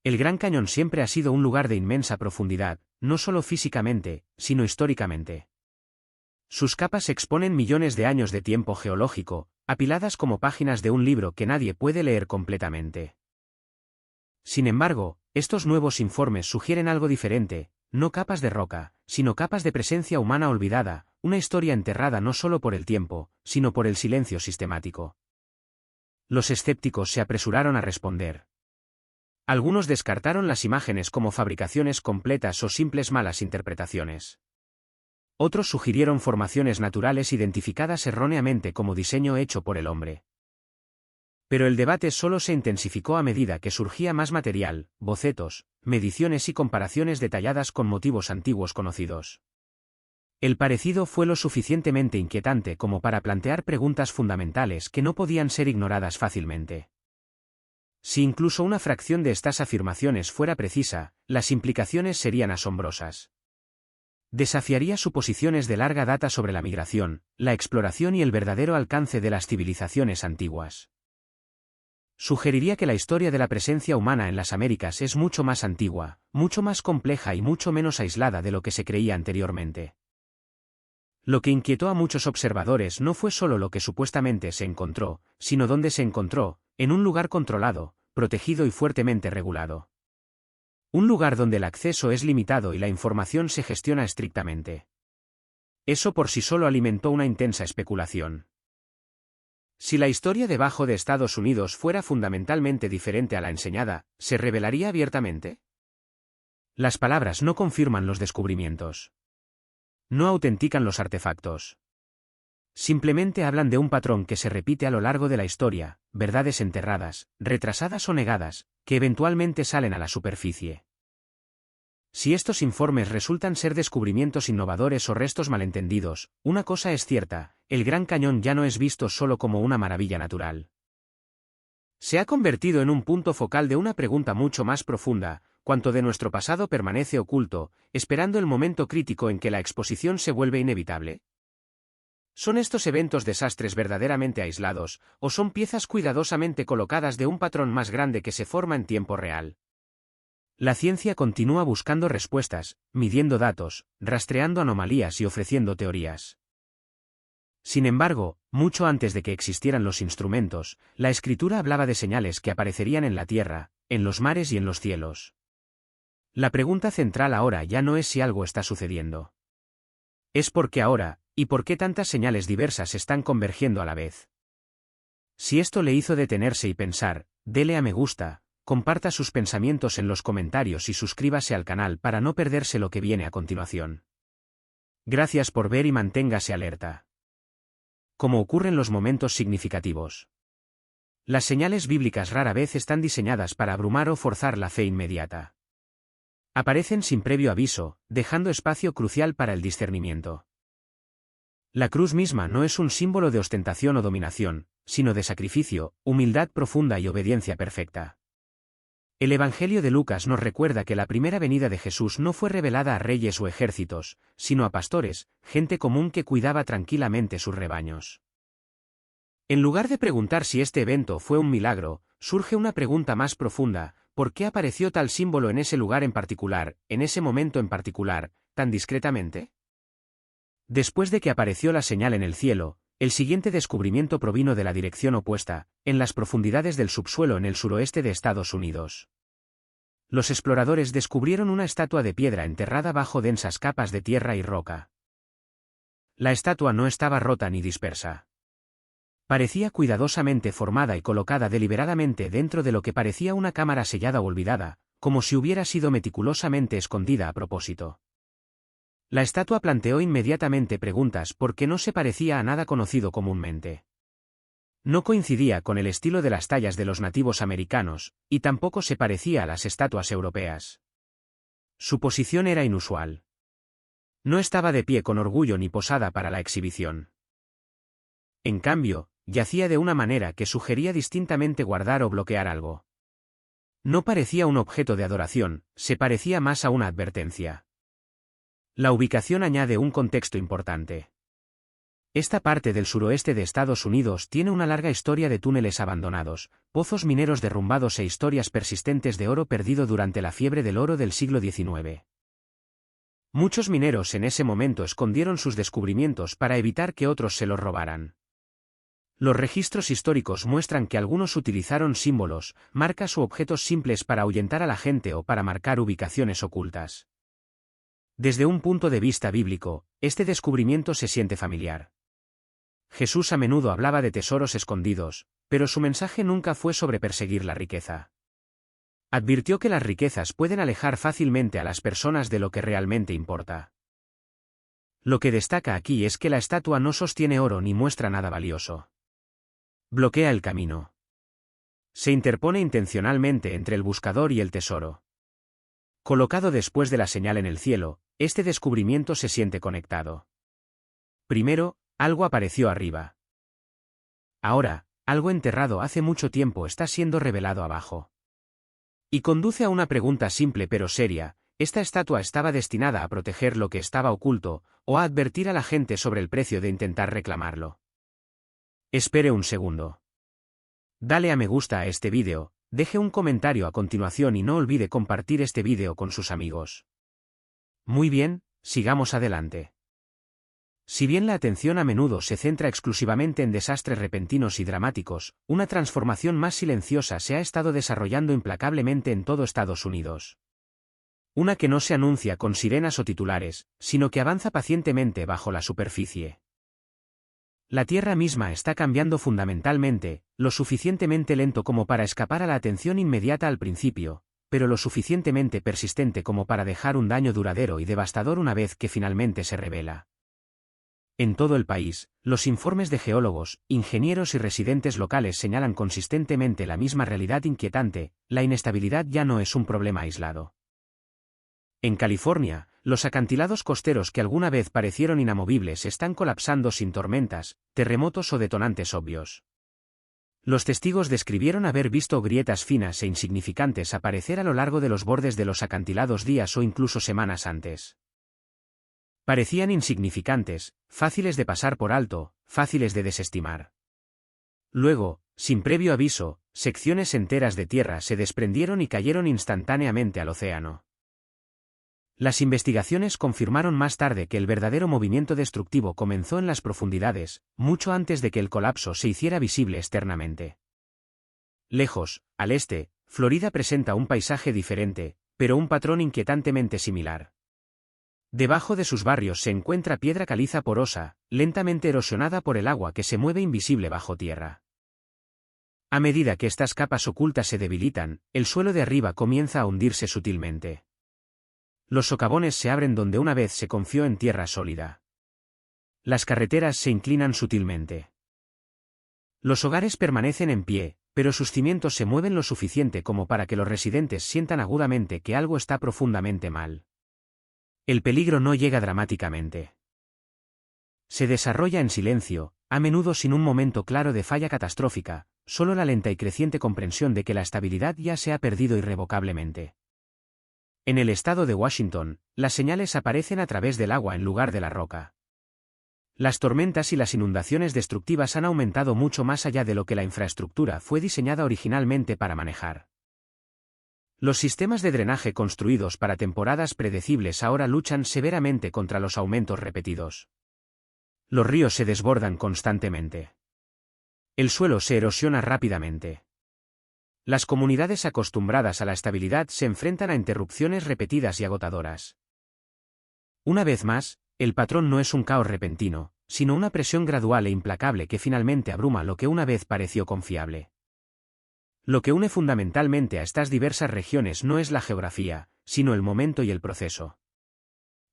El Gran Cañón siempre ha sido un lugar de inmensa profundidad, no solo físicamente, sino históricamente. Sus capas exponen millones de años de tiempo geológico, apiladas como páginas de un libro que nadie puede leer completamente. Sin embargo, estos nuevos informes sugieren algo diferente, no capas de roca, sino capas de presencia humana olvidada, una historia enterrada no solo por el tiempo, sino por el silencio sistemático. Los escépticos se apresuraron a responder. Algunos descartaron las imágenes como fabricaciones completas o simples malas interpretaciones. Otros sugirieron formaciones naturales identificadas erróneamente como diseño hecho por el hombre. Pero el debate solo se intensificó a medida que surgía más material, bocetos, mediciones y comparaciones detalladas con motivos antiguos conocidos. El parecido fue lo suficientemente inquietante como para plantear preguntas fundamentales que no podían ser ignoradas fácilmente. Si incluso una fracción de estas afirmaciones fuera precisa, las implicaciones serían asombrosas. Desafiaría suposiciones de larga data sobre la migración, la exploración y el verdadero alcance de las civilizaciones antiguas. Sugeriría que la historia de la presencia humana en las Américas es mucho más antigua, mucho más compleja y mucho menos aislada de lo que se creía anteriormente. Lo que inquietó a muchos observadores no fue solo lo que supuestamente se encontró, sino dónde se encontró, en un lugar controlado, protegido y fuertemente regulado. Un lugar donde el acceso es limitado y la información se gestiona estrictamente. Eso por sí solo alimentó una intensa especulación. Si la historia debajo de Estados Unidos fuera fundamentalmente diferente a la enseñada, ¿se revelaría abiertamente? Las palabras no confirman los descubrimientos. No autentican los artefactos. Simplemente hablan de un patrón que se repite a lo largo de la historia, verdades enterradas, retrasadas o negadas, que eventualmente salen a la superficie. Si estos informes resultan ser descubrimientos innovadores o restos malentendidos, una cosa es cierta, el Gran Cañón ya no es visto solo como una maravilla natural. Se ha convertido en un punto focal de una pregunta mucho más profunda: ¿cuánto de nuestro pasado permanece oculto, esperando el momento crítico en que la exposición se vuelve inevitable? ¿Son estos eventos desastres verdaderamente aislados, o son piezas cuidadosamente colocadas de un patrón más grande que se forma en tiempo real? La ciencia continúa buscando respuestas, midiendo datos, rastreando anomalías y ofreciendo teorías. Sin embargo, mucho antes de que existieran los instrumentos, la escritura hablaba de señales que aparecerían en la tierra, en los mares y en los cielos. La pregunta central ahora ya no es si algo está sucediendo. Es por qué ahora, y por qué tantas señales diversas están convergiendo a la vez. Si esto le hizo detenerse y pensar, dele a me gusta, comparta sus pensamientos en los comentarios y suscríbase al canal para no perderse lo que viene a continuación. Gracias por ver y manténgase alerta. Como ocurre en los momentos significativos. Las señales bíblicas rara vez están diseñadas para abrumar o forzar la fe inmediata. Aparecen sin previo aviso, dejando espacio crucial para el discernimiento. La cruz misma no es un símbolo de ostentación o dominación, sino de sacrificio, humildad profunda y obediencia perfecta. El Evangelio de Lucas nos recuerda que la primera venida de Jesús no fue revelada a reyes o ejércitos, sino a pastores, gente común que cuidaba tranquilamente sus rebaños. En lugar de preguntar si este evento fue un milagro, surge una pregunta más profunda: ¿por qué apareció tal símbolo en ese lugar en particular, en ese momento en particular, tan discretamente? Después de que apareció la señal en el cielo, el siguiente descubrimiento provino de la dirección opuesta, en las profundidades del subsuelo en el suroeste de Estados Unidos. Los exploradores descubrieron una estatua de piedra enterrada bajo densas capas de tierra y roca. La estatua no estaba rota ni dispersa. Parecía cuidadosamente formada y colocada deliberadamente dentro de lo que parecía una cámara sellada o olvidada, como si hubiera sido meticulosamente escondida a propósito. La estatua planteó inmediatamente preguntas porque no se parecía a nada conocido comúnmente. No coincidía con el estilo de las tallas de los nativos americanos, y tampoco se parecía a las estatuas europeas. Su posición era inusual. No estaba de pie con orgullo ni posada para la exhibición. En cambio, yacía de una manera que sugería distintamente guardar o bloquear algo. No parecía un objeto de adoración, se parecía más a una advertencia. La ubicación añade un contexto importante. Esta parte del suroeste de Estados Unidos tiene una larga historia de túneles abandonados, pozos mineros derrumbados e historias persistentes de oro perdido durante la fiebre del oro del siglo XIX. Muchos mineros en ese momento escondieron sus descubrimientos para evitar que otros se los robaran. Los registros históricos muestran que algunos utilizaron símbolos, marcas u objetos simples para ahuyentar a la gente o para marcar ubicaciones ocultas. Desde un punto de vista bíblico, este descubrimiento se siente familiar. Jesús a menudo hablaba de tesoros escondidos, pero su mensaje nunca fue sobre perseguir la riqueza. Advirtió que las riquezas pueden alejar fácilmente a las personas de lo que realmente importa. Lo que destaca aquí es que la estatua no sostiene oro ni muestra nada valioso. Bloquea el camino. Se interpone intencionalmente entre el buscador y el tesoro. Colocado después de la señal en el cielo, este descubrimiento se siente conectado. Primero, algo apareció arriba. Ahora, algo enterrado hace mucho tiempo está siendo revelado abajo. Y conduce a una pregunta simple pero seria: ¿esta estatua estaba destinada a proteger lo que estaba oculto, o a advertir a la gente sobre el precio de intentar reclamarlo? Espere un segundo. Dale a me gusta a este vídeo, deje un comentario a continuación y no olvide compartir este vídeo con sus amigos. Muy bien, sigamos adelante. Si bien la atención a menudo se centra exclusivamente en desastres repentinos y dramáticos, una transformación más silenciosa se ha estado desarrollando implacablemente en todo Estados Unidos. Una que no se anuncia con sirenas o titulares, sino que avanza pacientemente bajo la superficie. La Tierra misma está cambiando fundamentalmente, lo suficientemente lento como para escapar a la atención inmediata al principio, pero lo suficientemente persistente como para dejar un daño duradero y devastador una vez que finalmente se revela. En todo el país, los informes de geólogos, ingenieros y residentes locales señalan consistentemente la misma realidad inquietante: la inestabilidad ya no es un problema aislado. En California, los acantilados costeros que alguna vez parecieron inamovibles están colapsando sin tormentas, terremotos o detonantes obvios. Los testigos describieron haber visto grietas finas e insignificantes aparecer a lo largo de los bordes de los acantilados días o incluso semanas antes. Parecían insignificantes, fáciles de pasar por alto, fáciles de desestimar. Luego, sin previo aviso, secciones enteras de tierra se desprendieron y cayeron instantáneamente al océano. Las investigaciones confirmaron más tarde que el verdadero movimiento destructivo comenzó en las profundidades, mucho antes de que el colapso se hiciera visible externamente. Lejos, al este, Florida presenta un paisaje diferente, pero un patrón inquietantemente similar. Debajo de sus barrios se encuentra piedra caliza porosa, lentamente erosionada por el agua que se mueve invisible bajo tierra. A medida que estas capas ocultas se debilitan, el suelo de arriba comienza a hundirse sutilmente. Los socavones se abren donde una vez se confió en tierra sólida. Las carreteras se inclinan sutilmente. Los hogares permanecen en pie, pero sus cimientos se mueven lo suficiente como para que los residentes sientan agudamente que algo está profundamente mal. El peligro no llega dramáticamente. Se desarrolla en silencio, a menudo sin un momento claro de falla catastrófica, solo la lenta y creciente comprensión de que la estabilidad ya se ha perdido irrevocablemente. En el estado de Washington, las señales aparecen a través del agua en lugar de la roca. Las tormentas y las inundaciones destructivas han aumentado mucho más allá de lo que la infraestructura fue diseñada originalmente para manejar. Los sistemas de drenaje construidos para temporadas predecibles ahora luchan severamente contra los aumentos repetidos. Los ríos se desbordan constantemente. El suelo se erosiona rápidamente. Las comunidades acostumbradas a la estabilidad se enfrentan a interrupciones repetidas y agotadoras. Una vez más, el patrón no es un caos repentino, sino una presión gradual e implacable que finalmente abruma lo que una vez pareció confiable. Lo que une fundamentalmente a estas diversas regiones no es la geografía, sino el momento y el proceso.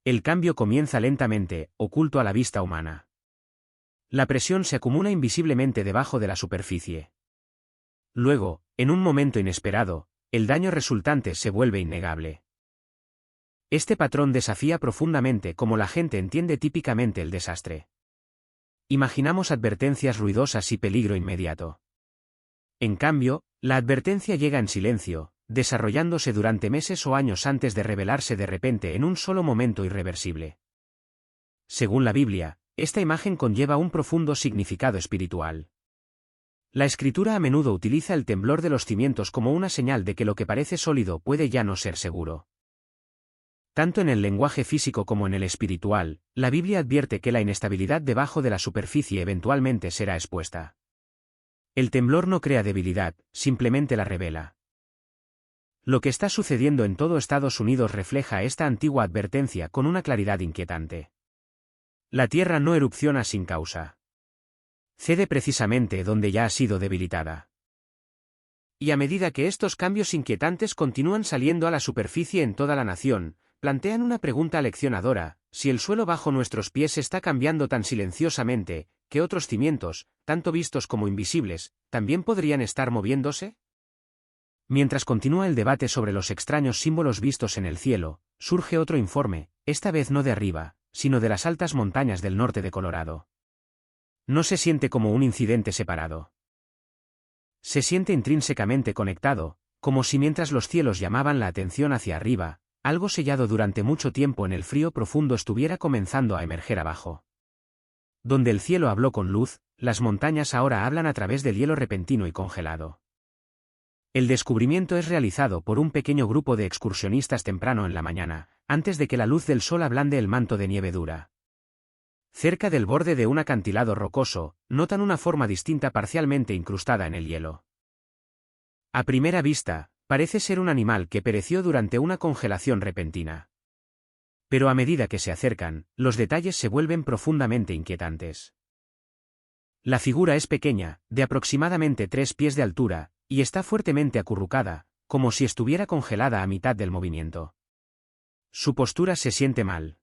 El cambio comienza lentamente, oculto a la vista humana. La presión se acumula invisiblemente debajo de la superficie. Luego, en un momento inesperado, el daño resultante se vuelve innegable. Este patrón desafía profundamente cómo la gente entiende típicamente el desastre. Imaginamos advertencias ruidosas y peligro inmediato. En cambio, la advertencia llega en silencio, desarrollándose durante meses o años antes de revelarse de repente en un solo momento irreversible. Según la Biblia, esta imagen conlleva un profundo significado espiritual. La Escritura a menudo utiliza el temblor de los cimientos como una señal de que lo que parece sólido puede ya no ser seguro. Tanto en el lenguaje físico como en el espiritual, la Biblia advierte que la inestabilidad debajo de la superficie eventualmente será expuesta. El temblor no crea debilidad, simplemente la revela. Lo que está sucediendo en todo Estados Unidos refleja esta antigua advertencia con una claridad inquietante. La Tierra no erupciona sin causa. Cede precisamente donde ya ha sido debilitada. Y a medida que estos cambios inquietantes continúan saliendo a la superficie en toda la nación, plantean una pregunta aleccionadora: si el suelo bajo nuestros pies está cambiando tan silenciosamente, ¿qué otros cimientos, tanto vistos como invisibles, también podrían estar moviéndose? Mientras continúa el debate sobre los extraños símbolos vistos en el cielo, surge otro informe, esta vez no de arriba, sino de las altas montañas del norte de Colorado. No se siente como un incidente separado. Se siente intrínsecamente conectado, como si mientras los cielos llamaban la atención hacia arriba, algo sellado durante mucho tiempo en el frío profundo estuviera comenzando a emerger abajo. Donde el cielo habló con luz, las montañas ahora hablan a través del hielo repentino y congelado. El descubrimiento es realizado por un pequeño grupo de excursionistas temprano en la mañana, antes de que la luz del sol ablande el manto de nieve dura. Cerca del borde de un acantilado rocoso, notan una forma distinta parcialmente incrustada en el hielo. A primera vista, parece ser un animal que pereció durante una congelación repentina. Pero a medida que se acercan, los detalles se vuelven profundamente inquietantes. La figura es pequeña, de aproximadamente 3 pies de altura, y está fuertemente acurrucada, como si estuviera congelada a mitad del movimiento. Su postura se siente mal.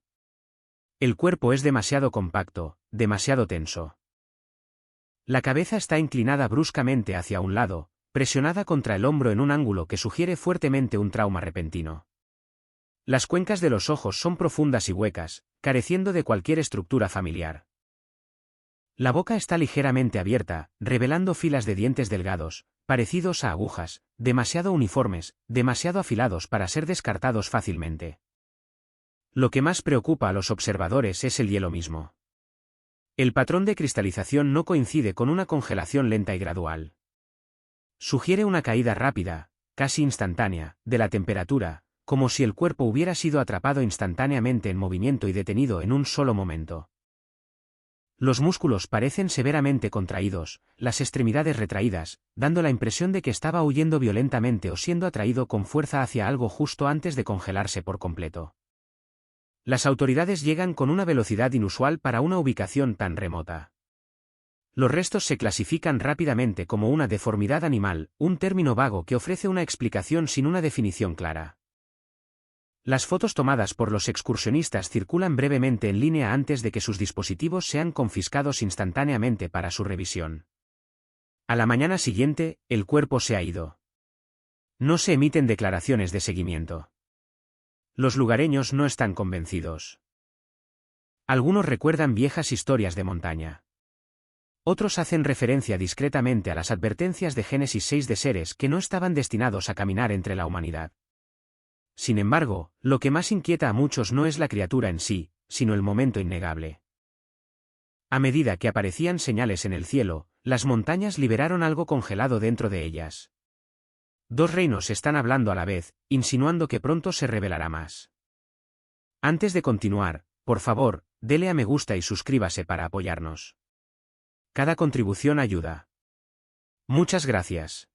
El cuerpo es demasiado compacto, demasiado tenso. La cabeza está inclinada bruscamente hacia un lado, presionada contra el hombro en un ángulo que sugiere fuertemente un trauma repentino. Las cuencas de los ojos son profundas y huecas, careciendo de cualquier estructura familiar. La boca está ligeramente abierta, revelando filas de dientes delgados, parecidos a agujas, demasiado uniformes, demasiado afilados para ser descartados fácilmente. Lo que más preocupa a los observadores es el hielo mismo. El patrón de cristalización no coincide con una congelación lenta y gradual. Sugiere una caída rápida, casi instantánea, de la temperatura, como si el cuerpo hubiera sido atrapado instantáneamente en movimiento y detenido en un solo momento. Los músculos parecen severamente contraídos, las extremidades retraídas, dando la impresión de que estaba huyendo violentamente o siendo atraído con fuerza hacia algo justo antes de congelarse por completo. Las autoridades llegan con una velocidad inusual para una ubicación tan remota. Los restos se clasifican rápidamente como una deformidad animal, un término vago que ofrece una explicación sin una definición clara. Las fotos tomadas por los excursionistas circulan brevemente en línea antes de que sus dispositivos sean confiscados instantáneamente para su revisión. A la mañana siguiente, el cuerpo se ha ido. No se emiten declaraciones de seguimiento. Los lugareños no están convencidos. Algunos recuerdan viejas historias de montaña. Otros hacen referencia discretamente a las advertencias de Génesis 6 de seres que no estaban destinados a caminar entre la humanidad. Sin embargo, lo que más inquieta a muchos no es la criatura en sí, sino el momento innegable. A medida que aparecían señales en el cielo, las montañas liberaron algo congelado dentro de ellas. Dos reinos están hablando a la vez, insinuando que pronto se revelará más. Antes de continuar, por favor, dele a me gusta y suscríbase para apoyarnos. Cada contribución ayuda. Muchas gracias.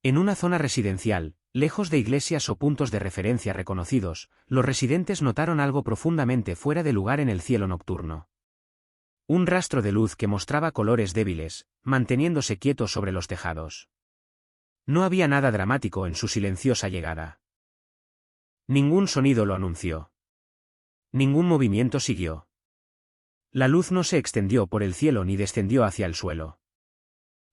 En una zona residencial, lejos de iglesias o puntos de referencia reconocidos, los residentes notaron algo profundamente fuera de lugar en el cielo nocturno. Un rastro de luz que mostraba colores débiles, manteniéndose quieto sobre los tejados. No había nada dramático en su silenciosa llegada. Ningún sonido lo anunció. Ningún movimiento siguió. La luz no se extendió por el cielo ni descendió hacia el suelo.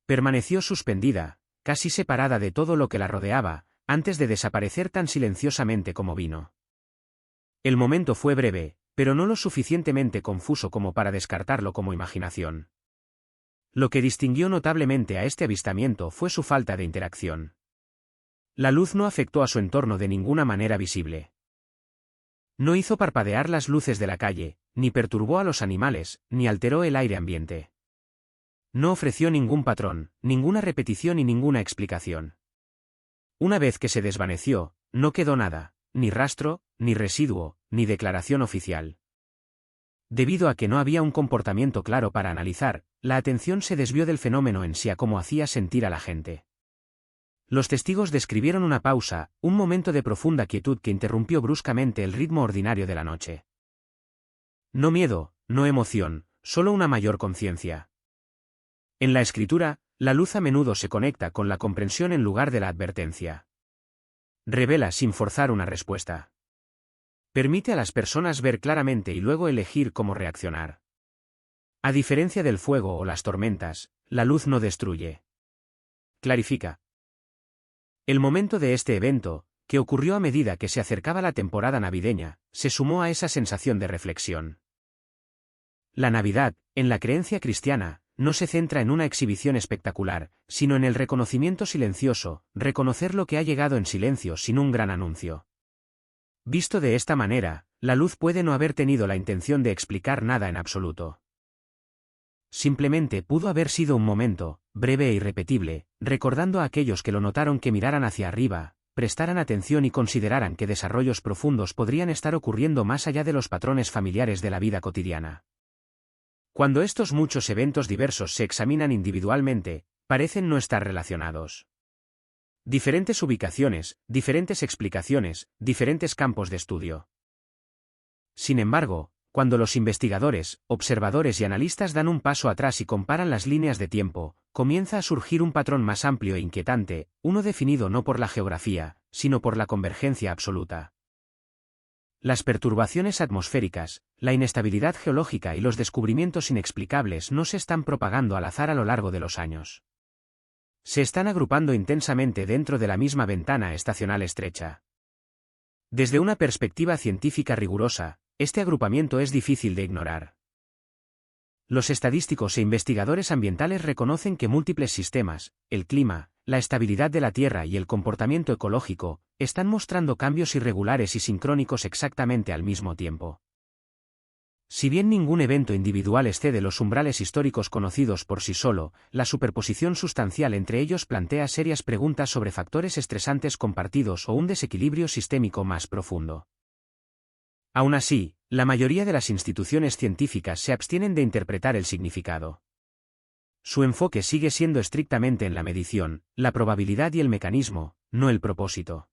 Permaneció suspendida, casi separada de todo lo que la rodeaba, antes de desaparecer tan silenciosamente como vino. El momento fue breve, pero no lo suficientemente confuso como para descartarlo como imaginación. Lo que distinguió notablemente a este avistamiento fue su falta de interacción. La luz no afectó a su entorno de ninguna manera visible. No hizo parpadear las luces de la calle, ni perturbó a los animales, ni alteró el aire ambiente. No ofreció ningún patrón, ninguna repetición y ninguna explicación. Una vez que se desvaneció, no quedó nada, ni rastro, ni residuo, ni declaración oficial. Debido a que no había un comportamiento claro para analizar, la atención se desvió del fenómeno en sí a cómo hacía sentir a la gente. Los testigos describieron una pausa, un momento de profunda quietud que interrumpió bruscamente el ritmo ordinario de la noche. No miedo, no emoción, solo una mayor conciencia. En la escritura, la luz a menudo se conecta con la comprensión en lugar de la advertencia. Revela sin forzar una respuesta. Permite a las personas ver claramente y luego elegir cómo reaccionar. A diferencia del fuego o las tormentas, la luz no destruye. Clarifica. El momento de este evento, que ocurrió a medida que se acercaba la temporada navideña, se sumó a esa sensación de reflexión. La Navidad, en la creencia cristiana, no se centra en una exhibición espectacular, sino en el reconocimiento silencioso, reconocer lo que ha llegado en silencio sin un gran anuncio. Visto de esta manera, la luz puede no haber tenido la intención de explicar nada en absoluto. Simplemente pudo haber sido un momento, breve e irrepetible, recordando a aquellos que lo notaron que miraran hacia arriba, prestaran atención y consideraran que desarrollos profundos podrían estar ocurriendo más allá de los patrones familiares de la vida cotidiana. Cuando estos muchos eventos diversos se examinan individualmente, parecen no estar relacionados. Diferentes ubicaciones, diferentes explicaciones, diferentes campos de estudio. Sin embargo, cuando los investigadores, observadores y analistas dan un paso atrás y comparan las líneas de tiempo, comienza a surgir un patrón más amplio e inquietante, uno definido no por la geografía, sino por la convergencia absoluta. Las perturbaciones atmosféricas, la inestabilidad geológica y los descubrimientos inexplicables no se están propagando al azar a lo largo de los años. Se están agrupando intensamente dentro de la misma ventana estacional estrecha. Desde una perspectiva científica rigurosa, este agrupamiento es difícil de ignorar. Los estadísticos e investigadores ambientales reconocen que múltiples sistemas, el clima, la estabilidad de la Tierra y el comportamiento ecológico, están mostrando cambios irregulares y sincrónicos exactamente al mismo tiempo. Si bien ningún evento individual excede los umbrales históricos conocidos por sí solo, la superposición sustancial entre ellos plantea serias preguntas sobre factores estresantes compartidos o un desequilibrio sistémico más profundo. Aún así, la mayoría de las instituciones científicas se abstienen de interpretar el significado. Su enfoque sigue siendo estrictamente en la medición, la probabilidad y el mecanismo, no el propósito.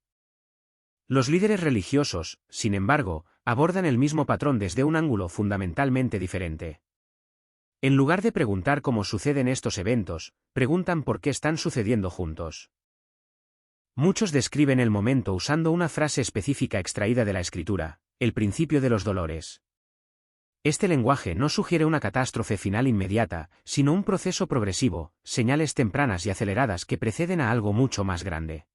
Los líderes religiosos, sin embargo, abordan el mismo patrón desde un ángulo fundamentalmente diferente. En lugar de preguntar cómo suceden estos eventos, preguntan por qué están sucediendo juntos. Muchos describen el momento usando una frase específica extraída de la escritura, el principio de los dolores. Este lenguaje no sugiere una catástrofe final inmediata, sino un proceso progresivo, señales tempranas y aceleradas que preceden a algo mucho más grande.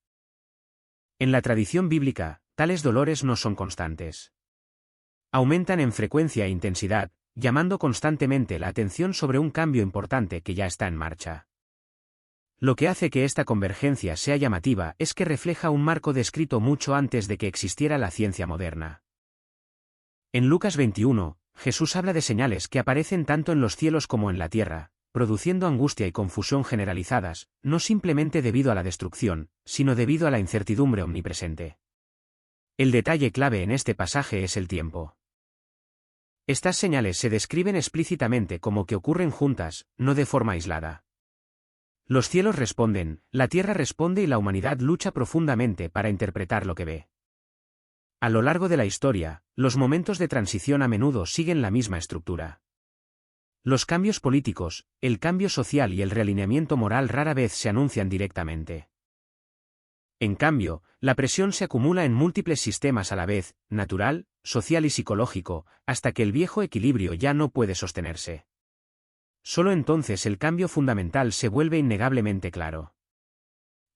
En la tradición bíblica, tales dolores no son constantes. Aumentan en frecuencia e intensidad, llamando constantemente la atención sobre un cambio importante que ya está en marcha. Lo que hace que esta convergencia sea llamativa es que refleja un marco descrito mucho antes de que existiera la ciencia moderna. En Lucas 21, Jesús habla de señales que aparecen tanto en los cielos como en la tierra, produciendo angustia y confusión generalizadas, no simplemente debido a la destrucción, sino debido a la incertidumbre omnipresente. El detalle clave en este pasaje es el tiempo. Estas señales se describen explícitamente como que ocurren juntas, no de forma aislada. Los cielos responden, la tierra responde y la humanidad lucha profundamente para interpretar lo que ve. A lo largo de la historia, los momentos de transición a menudo siguen la misma estructura. Los cambios políticos, el cambio social y el realineamiento moral rara vez se anuncian directamente. En cambio, la presión se acumula en múltiples sistemas a la vez, natural, social y psicológico, hasta que el viejo equilibrio ya no puede sostenerse. Solo entonces el cambio fundamental se vuelve innegablemente claro.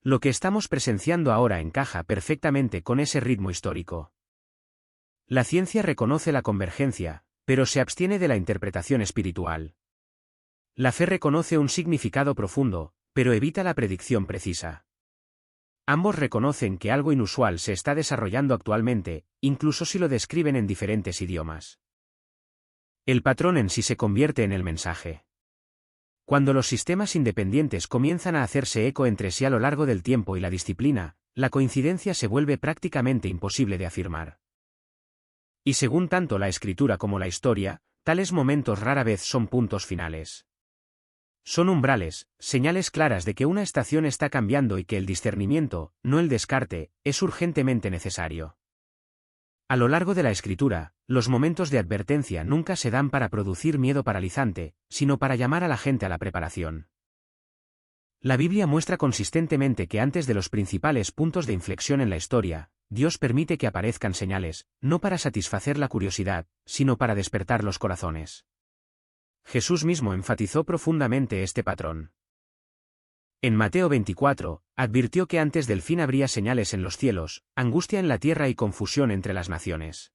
Lo que estamos presenciando ahora encaja perfectamente con ese ritmo histórico. La ciencia reconoce la convergencia, pero se abstiene de la interpretación espiritual. La fe reconoce un significado profundo, pero evita la predicción precisa. Ambos reconocen que algo inusual se está desarrollando actualmente, incluso si lo describen en diferentes idiomas. El patrón en sí se convierte en el mensaje. Cuando los sistemas independientes comienzan a hacerse eco entre sí a lo largo del tiempo y la disciplina, la coincidencia se vuelve prácticamente imposible de afirmar. Y según tanto la escritura como la historia, tales momentos rara vez son puntos finales. Son umbrales, señales claras de que una estación está cambiando y que el discernimiento, no el descarte, es urgentemente necesario. A lo largo de la escritura, los momentos de advertencia nunca se dan para producir miedo paralizante, sino para llamar a la gente a la preparación. La Biblia muestra consistentemente que antes de los principales puntos de inflexión en la historia, Dios permite que aparezcan señales, no para satisfacer la curiosidad, sino para despertar los corazones. Jesús mismo enfatizó profundamente este patrón. En Mateo 24, advirtió que antes del fin habría señales en los cielos, angustia en la tierra y confusión entre las naciones.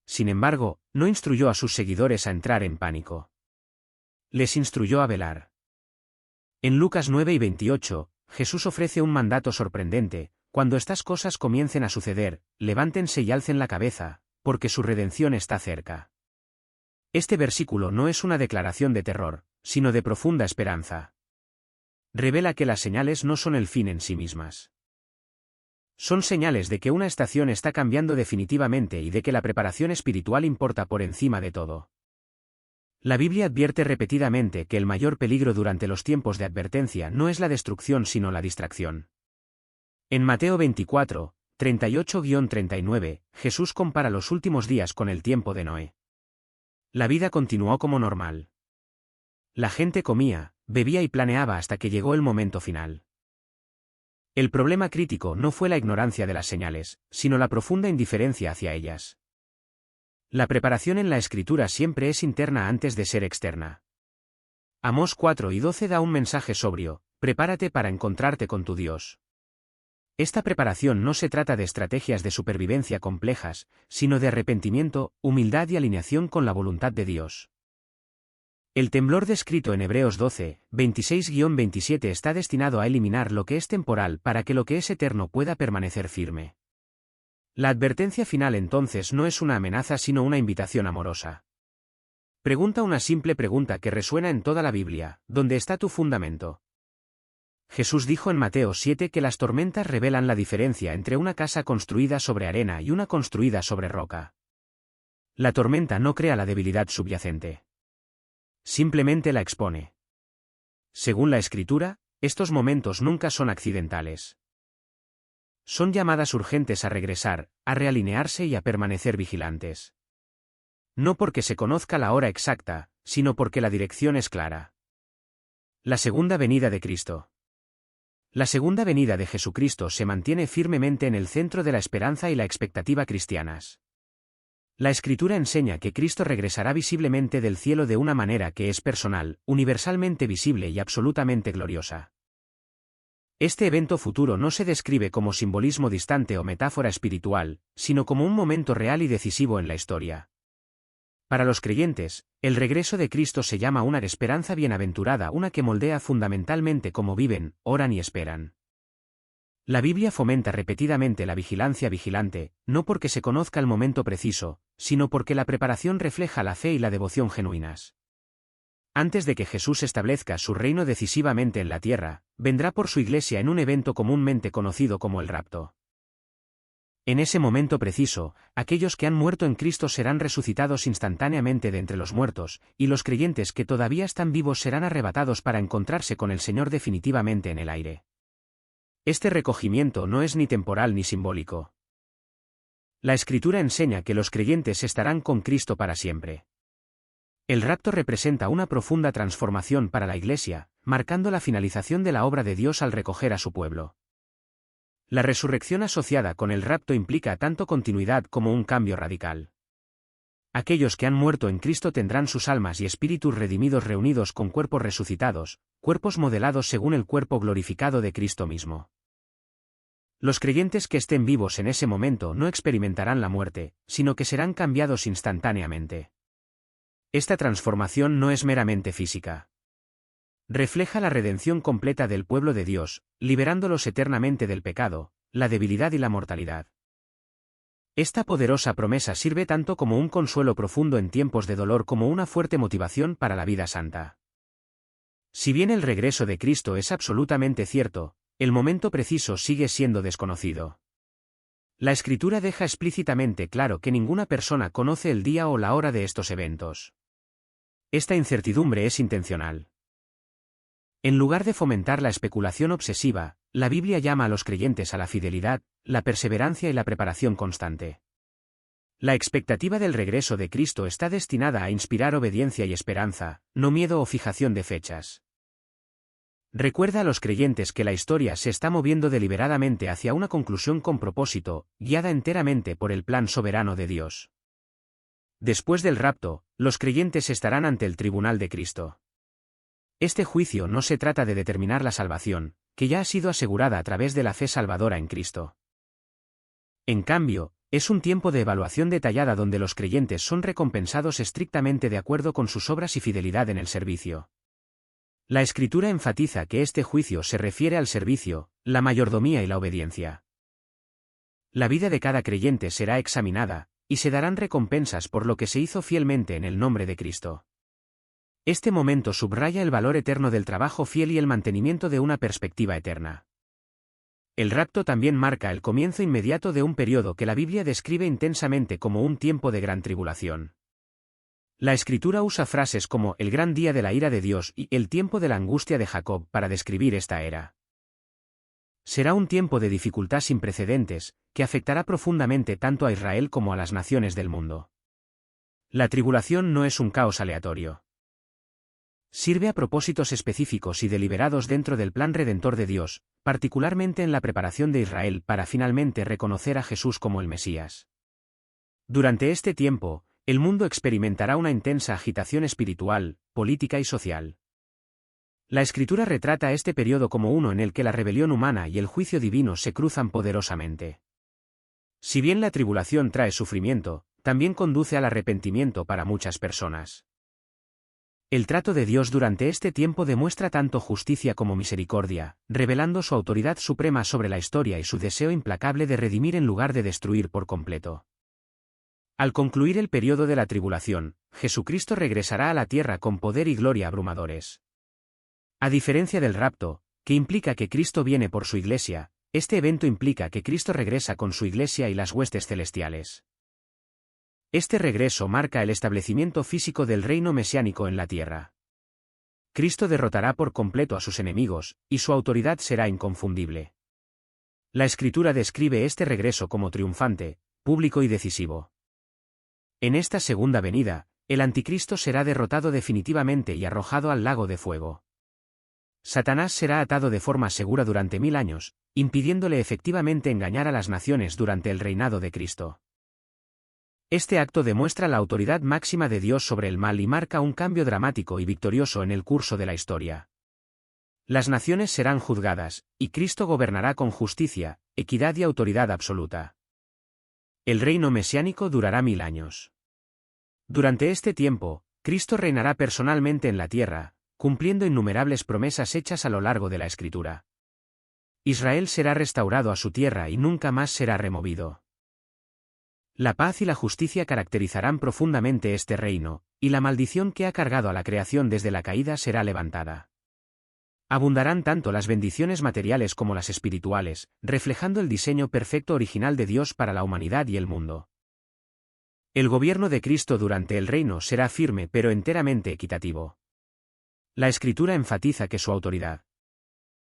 Sin embargo, no instruyó a sus seguidores a entrar en pánico. Les instruyó a velar. En Lucas 9 y 28, Jesús ofrece un mandato sorprendente: cuando estas cosas comiencen a suceder, levántense y alcen la cabeza, porque su redención está cerca. Este versículo no es una declaración de terror, sino de profunda esperanza. Revela que las señales no son el fin en sí mismas. Son señales de que una estación está cambiando definitivamente y de que la preparación espiritual importa por encima de todo. La Biblia advierte repetidamente que el mayor peligro durante los tiempos de advertencia no es la destrucción sino la distracción. En Mateo 24, 38-39, Jesús compara los últimos días con el tiempo de Noé. La vida continuó como normal. La gente comía, bebía y planeaba hasta que llegó el momento final. El problema crítico no fue la ignorancia de las señales, sino la profunda indiferencia hacia ellas. La preparación en la Escritura siempre es interna antes de ser externa. Amós 4 y 12 da un mensaje sobrio: prepárate para encontrarte con tu Dios. Esta preparación no se trata de estrategias de supervivencia complejas, sino de arrepentimiento, humildad y alineación con la voluntad de Dios. El temblor descrito en Hebreos 12, 26-27 está destinado a eliminar lo que es temporal para que lo que es eterno pueda permanecer firme. La advertencia final entonces no es una amenaza sino una invitación amorosa. Pregunta una simple pregunta que resuena en toda la Biblia: ¿dónde está tu fundamento? Jesús dijo en Mateo 7 que las tormentas revelan la diferencia entre una casa construida sobre arena y una construida sobre roca. La tormenta no crea la debilidad subyacente. Simplemente la expone. Según la Escritura, estos momentos nunca son accidentales. Son llamadas urgentes a regresar, a realinearse y a permanecer vigilantes. No porque se conozca la hora exacta, sino porque la dirección es clara. La segunda venida de Cristo. La segunda venida de Jesucristo se mantiene firmemente en el centro de la esperanza y la expectativa cristianas. La Escritura enseña que Cristo regresará visiblemente del cielo de una manera que es personal, universalmente visible y absolutamente gloriosa. Este evento futuro no se describe como simbolismo distante o metáfora espiritual, sino como un momento real y decisivo en la historia. Para los creyentes, el regreso de Cristo se llama una esperanza bienaventurada, una que moldea fundamentalmente cómo viven, oran y esperan. La Biblia fomenta repetidamente la vigilancia vigilante, no porque se conozca el momento preciso, sino porque la preparación refleja la fe y la devoción genuinas. Antes de que Jesús establezca su reino decisivamente en la tierra, vendrá por su iglesia en un evento comúnmente conocido como el rapto. En ese momento preciso, aquellos que han muerto en Cristo serán resucitados instantáneamente de entre los muertos, y los creyentes que todavía están vivos serán arrebatados para encontrarse con el Señor definitivamente en el aire. Este recogimiento no es ni temporal ni simbólico. La Escritura enseña que los creyentes estarán con Cristo para siempre. El rapto representa una profunda transformación para la Iglesia, marcando la finalización de la obra de Dios al recoger a su pueblo. La resurrección asociada con el rapto implica tanto continuidad como un cambio radical. Aquellos que han muerto en Cristo tendrán sus almas y espíritus redimidos reunidos con cuerpos resucitados, cuerpos modelados según el cuerpo glorificado de Cristo mismo. Los creyentes que estén vivos en ese momento no experimentarán la muerte, sino que serán cambiados instantáneamente. Esta transformación no es meramente física. Refleja la redención completa del pueblo de Dios, liberándolos eternamente del pecado, la debilidad y la mortalidad. Esta poderosa promesa sirve tanto como un consuelo profundo en tiempos de dolor como una fuerte motivación para la vida santa. Si bien el regreso de Cristo es absolutamente cierto, El momento preciso sigue siendo desconocido. La Escritura deja explícitamente claro que ninguna persona conoce el día o la hora de estos eventos. Esta incertidumbre es intencional. En lugar de fomentar la especulación obsesiva, la Biblia llama a los creyentes a la fidelidad, la perseverancia y la preparación constante. La expectativa del regreso de Cristo está destinada a inspirar obediencia y esperanza, no miedo o fijación de fechas. Recuerda a los creyentes que la historia se está moviendo deliberadamente hacia una conclusión con propósito, guiada enteramente por el plan soberano de Dios. Después del rapto, los creyentes estarán ante el tribunal de Cristo. Este juicio no se trata de determinar la salvación, que ya ha sido asegurada a través de la fe salvadora en Cristo. En cambio, es un tiempo de evaluación detallada donde los creyentes son recompensados estrictamente de acuerdo con sus obras y fidelidad en el servicio. La Escritura enfatiza que este juicio se refiere al servicio, la mayordomía y la obediencia. La vida de cada creyente será examinada, y se darán recompensas por lo que se hizo fielmente en el nombre de Cristo. Este momento subraya el valor eterno del trabajo fiel y el mantenimiento de una perspectiva eterna. El rapto también marca el comienzo inmediato de un periodo que la Biblia describe intensamente como un tiempo de gran tribulación. La Escritura usa frases como el gran día de la ira de Dios y el tiempo de la angustia de Jacob para describir esta era. Será un tiempo de dificultad sin precedentes, que afectará profundamente tanto a Israel como a las naciones del mundo. La tribulación no es un caos aleatorio. Sirve a propósitos específicos y deliberados dentro del plan redentor de Dios, particularmente en la preparación de Israel para finalmente reconocer a Jesús como el Mesías. Durante este tiempo, el mundo experimentará una intensa agitación espiritual, política y social. La Escritura retrata este periodo como uno en el que la rebelión humana y el juicio divino se cruzan poderosamente. Si bien la tribulación trae sufrimiento, también conduce al arrepentimiento para muchas personas. El trato de Dios durante este tiempo demuestra tanto justicia como misericordia, revelando su autoridad suprema sobre la historia y su deseo implacable de redimir en lugar de destruir por completo. Al concluir el periodo de la tribulación, Jesucristo regresará a la tierra con poder y gloria abrumadores. A diferencia del rapto, que implica que Cristo viene por su iglesia, este evento implica que Cristo regresa con su iglesia y las huestes celestiales. Este regreso marca el establecimiento físico del reino mesiánico en la tierra. Cristo derrotará por completo a sus enemigos, y su autoridad será inconfundible. La Escritura describe este regreso como triunfante, público y decisivo. En esta segunda venida, el anticristo será derrotado definitivamente y arrojado al lago de fuego. Satanás será atado de forma segura durante 1000 años, impidiéndole efectivamente engañar a las naciones durante el reinado de Cristo. Este acto demuestra la autoridad máxima de Dios sobre el mal y marca un cambio dramático y victorioso en el curso de la historia. Las naciones serán juzgadas, y Cristo gobernará con justicia, equidad y autoridad absoluta. El reino mesiánico durará 1000 años. Durante este tiempo, Cristo reinará personalmente en la tierra, cumpliendo innumerables promesas hechas a lo largo de la Escritura. Israel será restaurado a su tierra y nunca más será removido. La paz y la justicia caracterizarán profundamente este reino, y la maldición que ha cargado a la creación desde la caída será levantada. Abundarán tanto las bendiciones materiales como las espirituales, reflejando el diseño perfecto original de Dios para la humanidad y el mundo. El gobierno de Cristo durante el reino será firme pero enteramente equitativo. La Escritura enfatiza que su autoridad,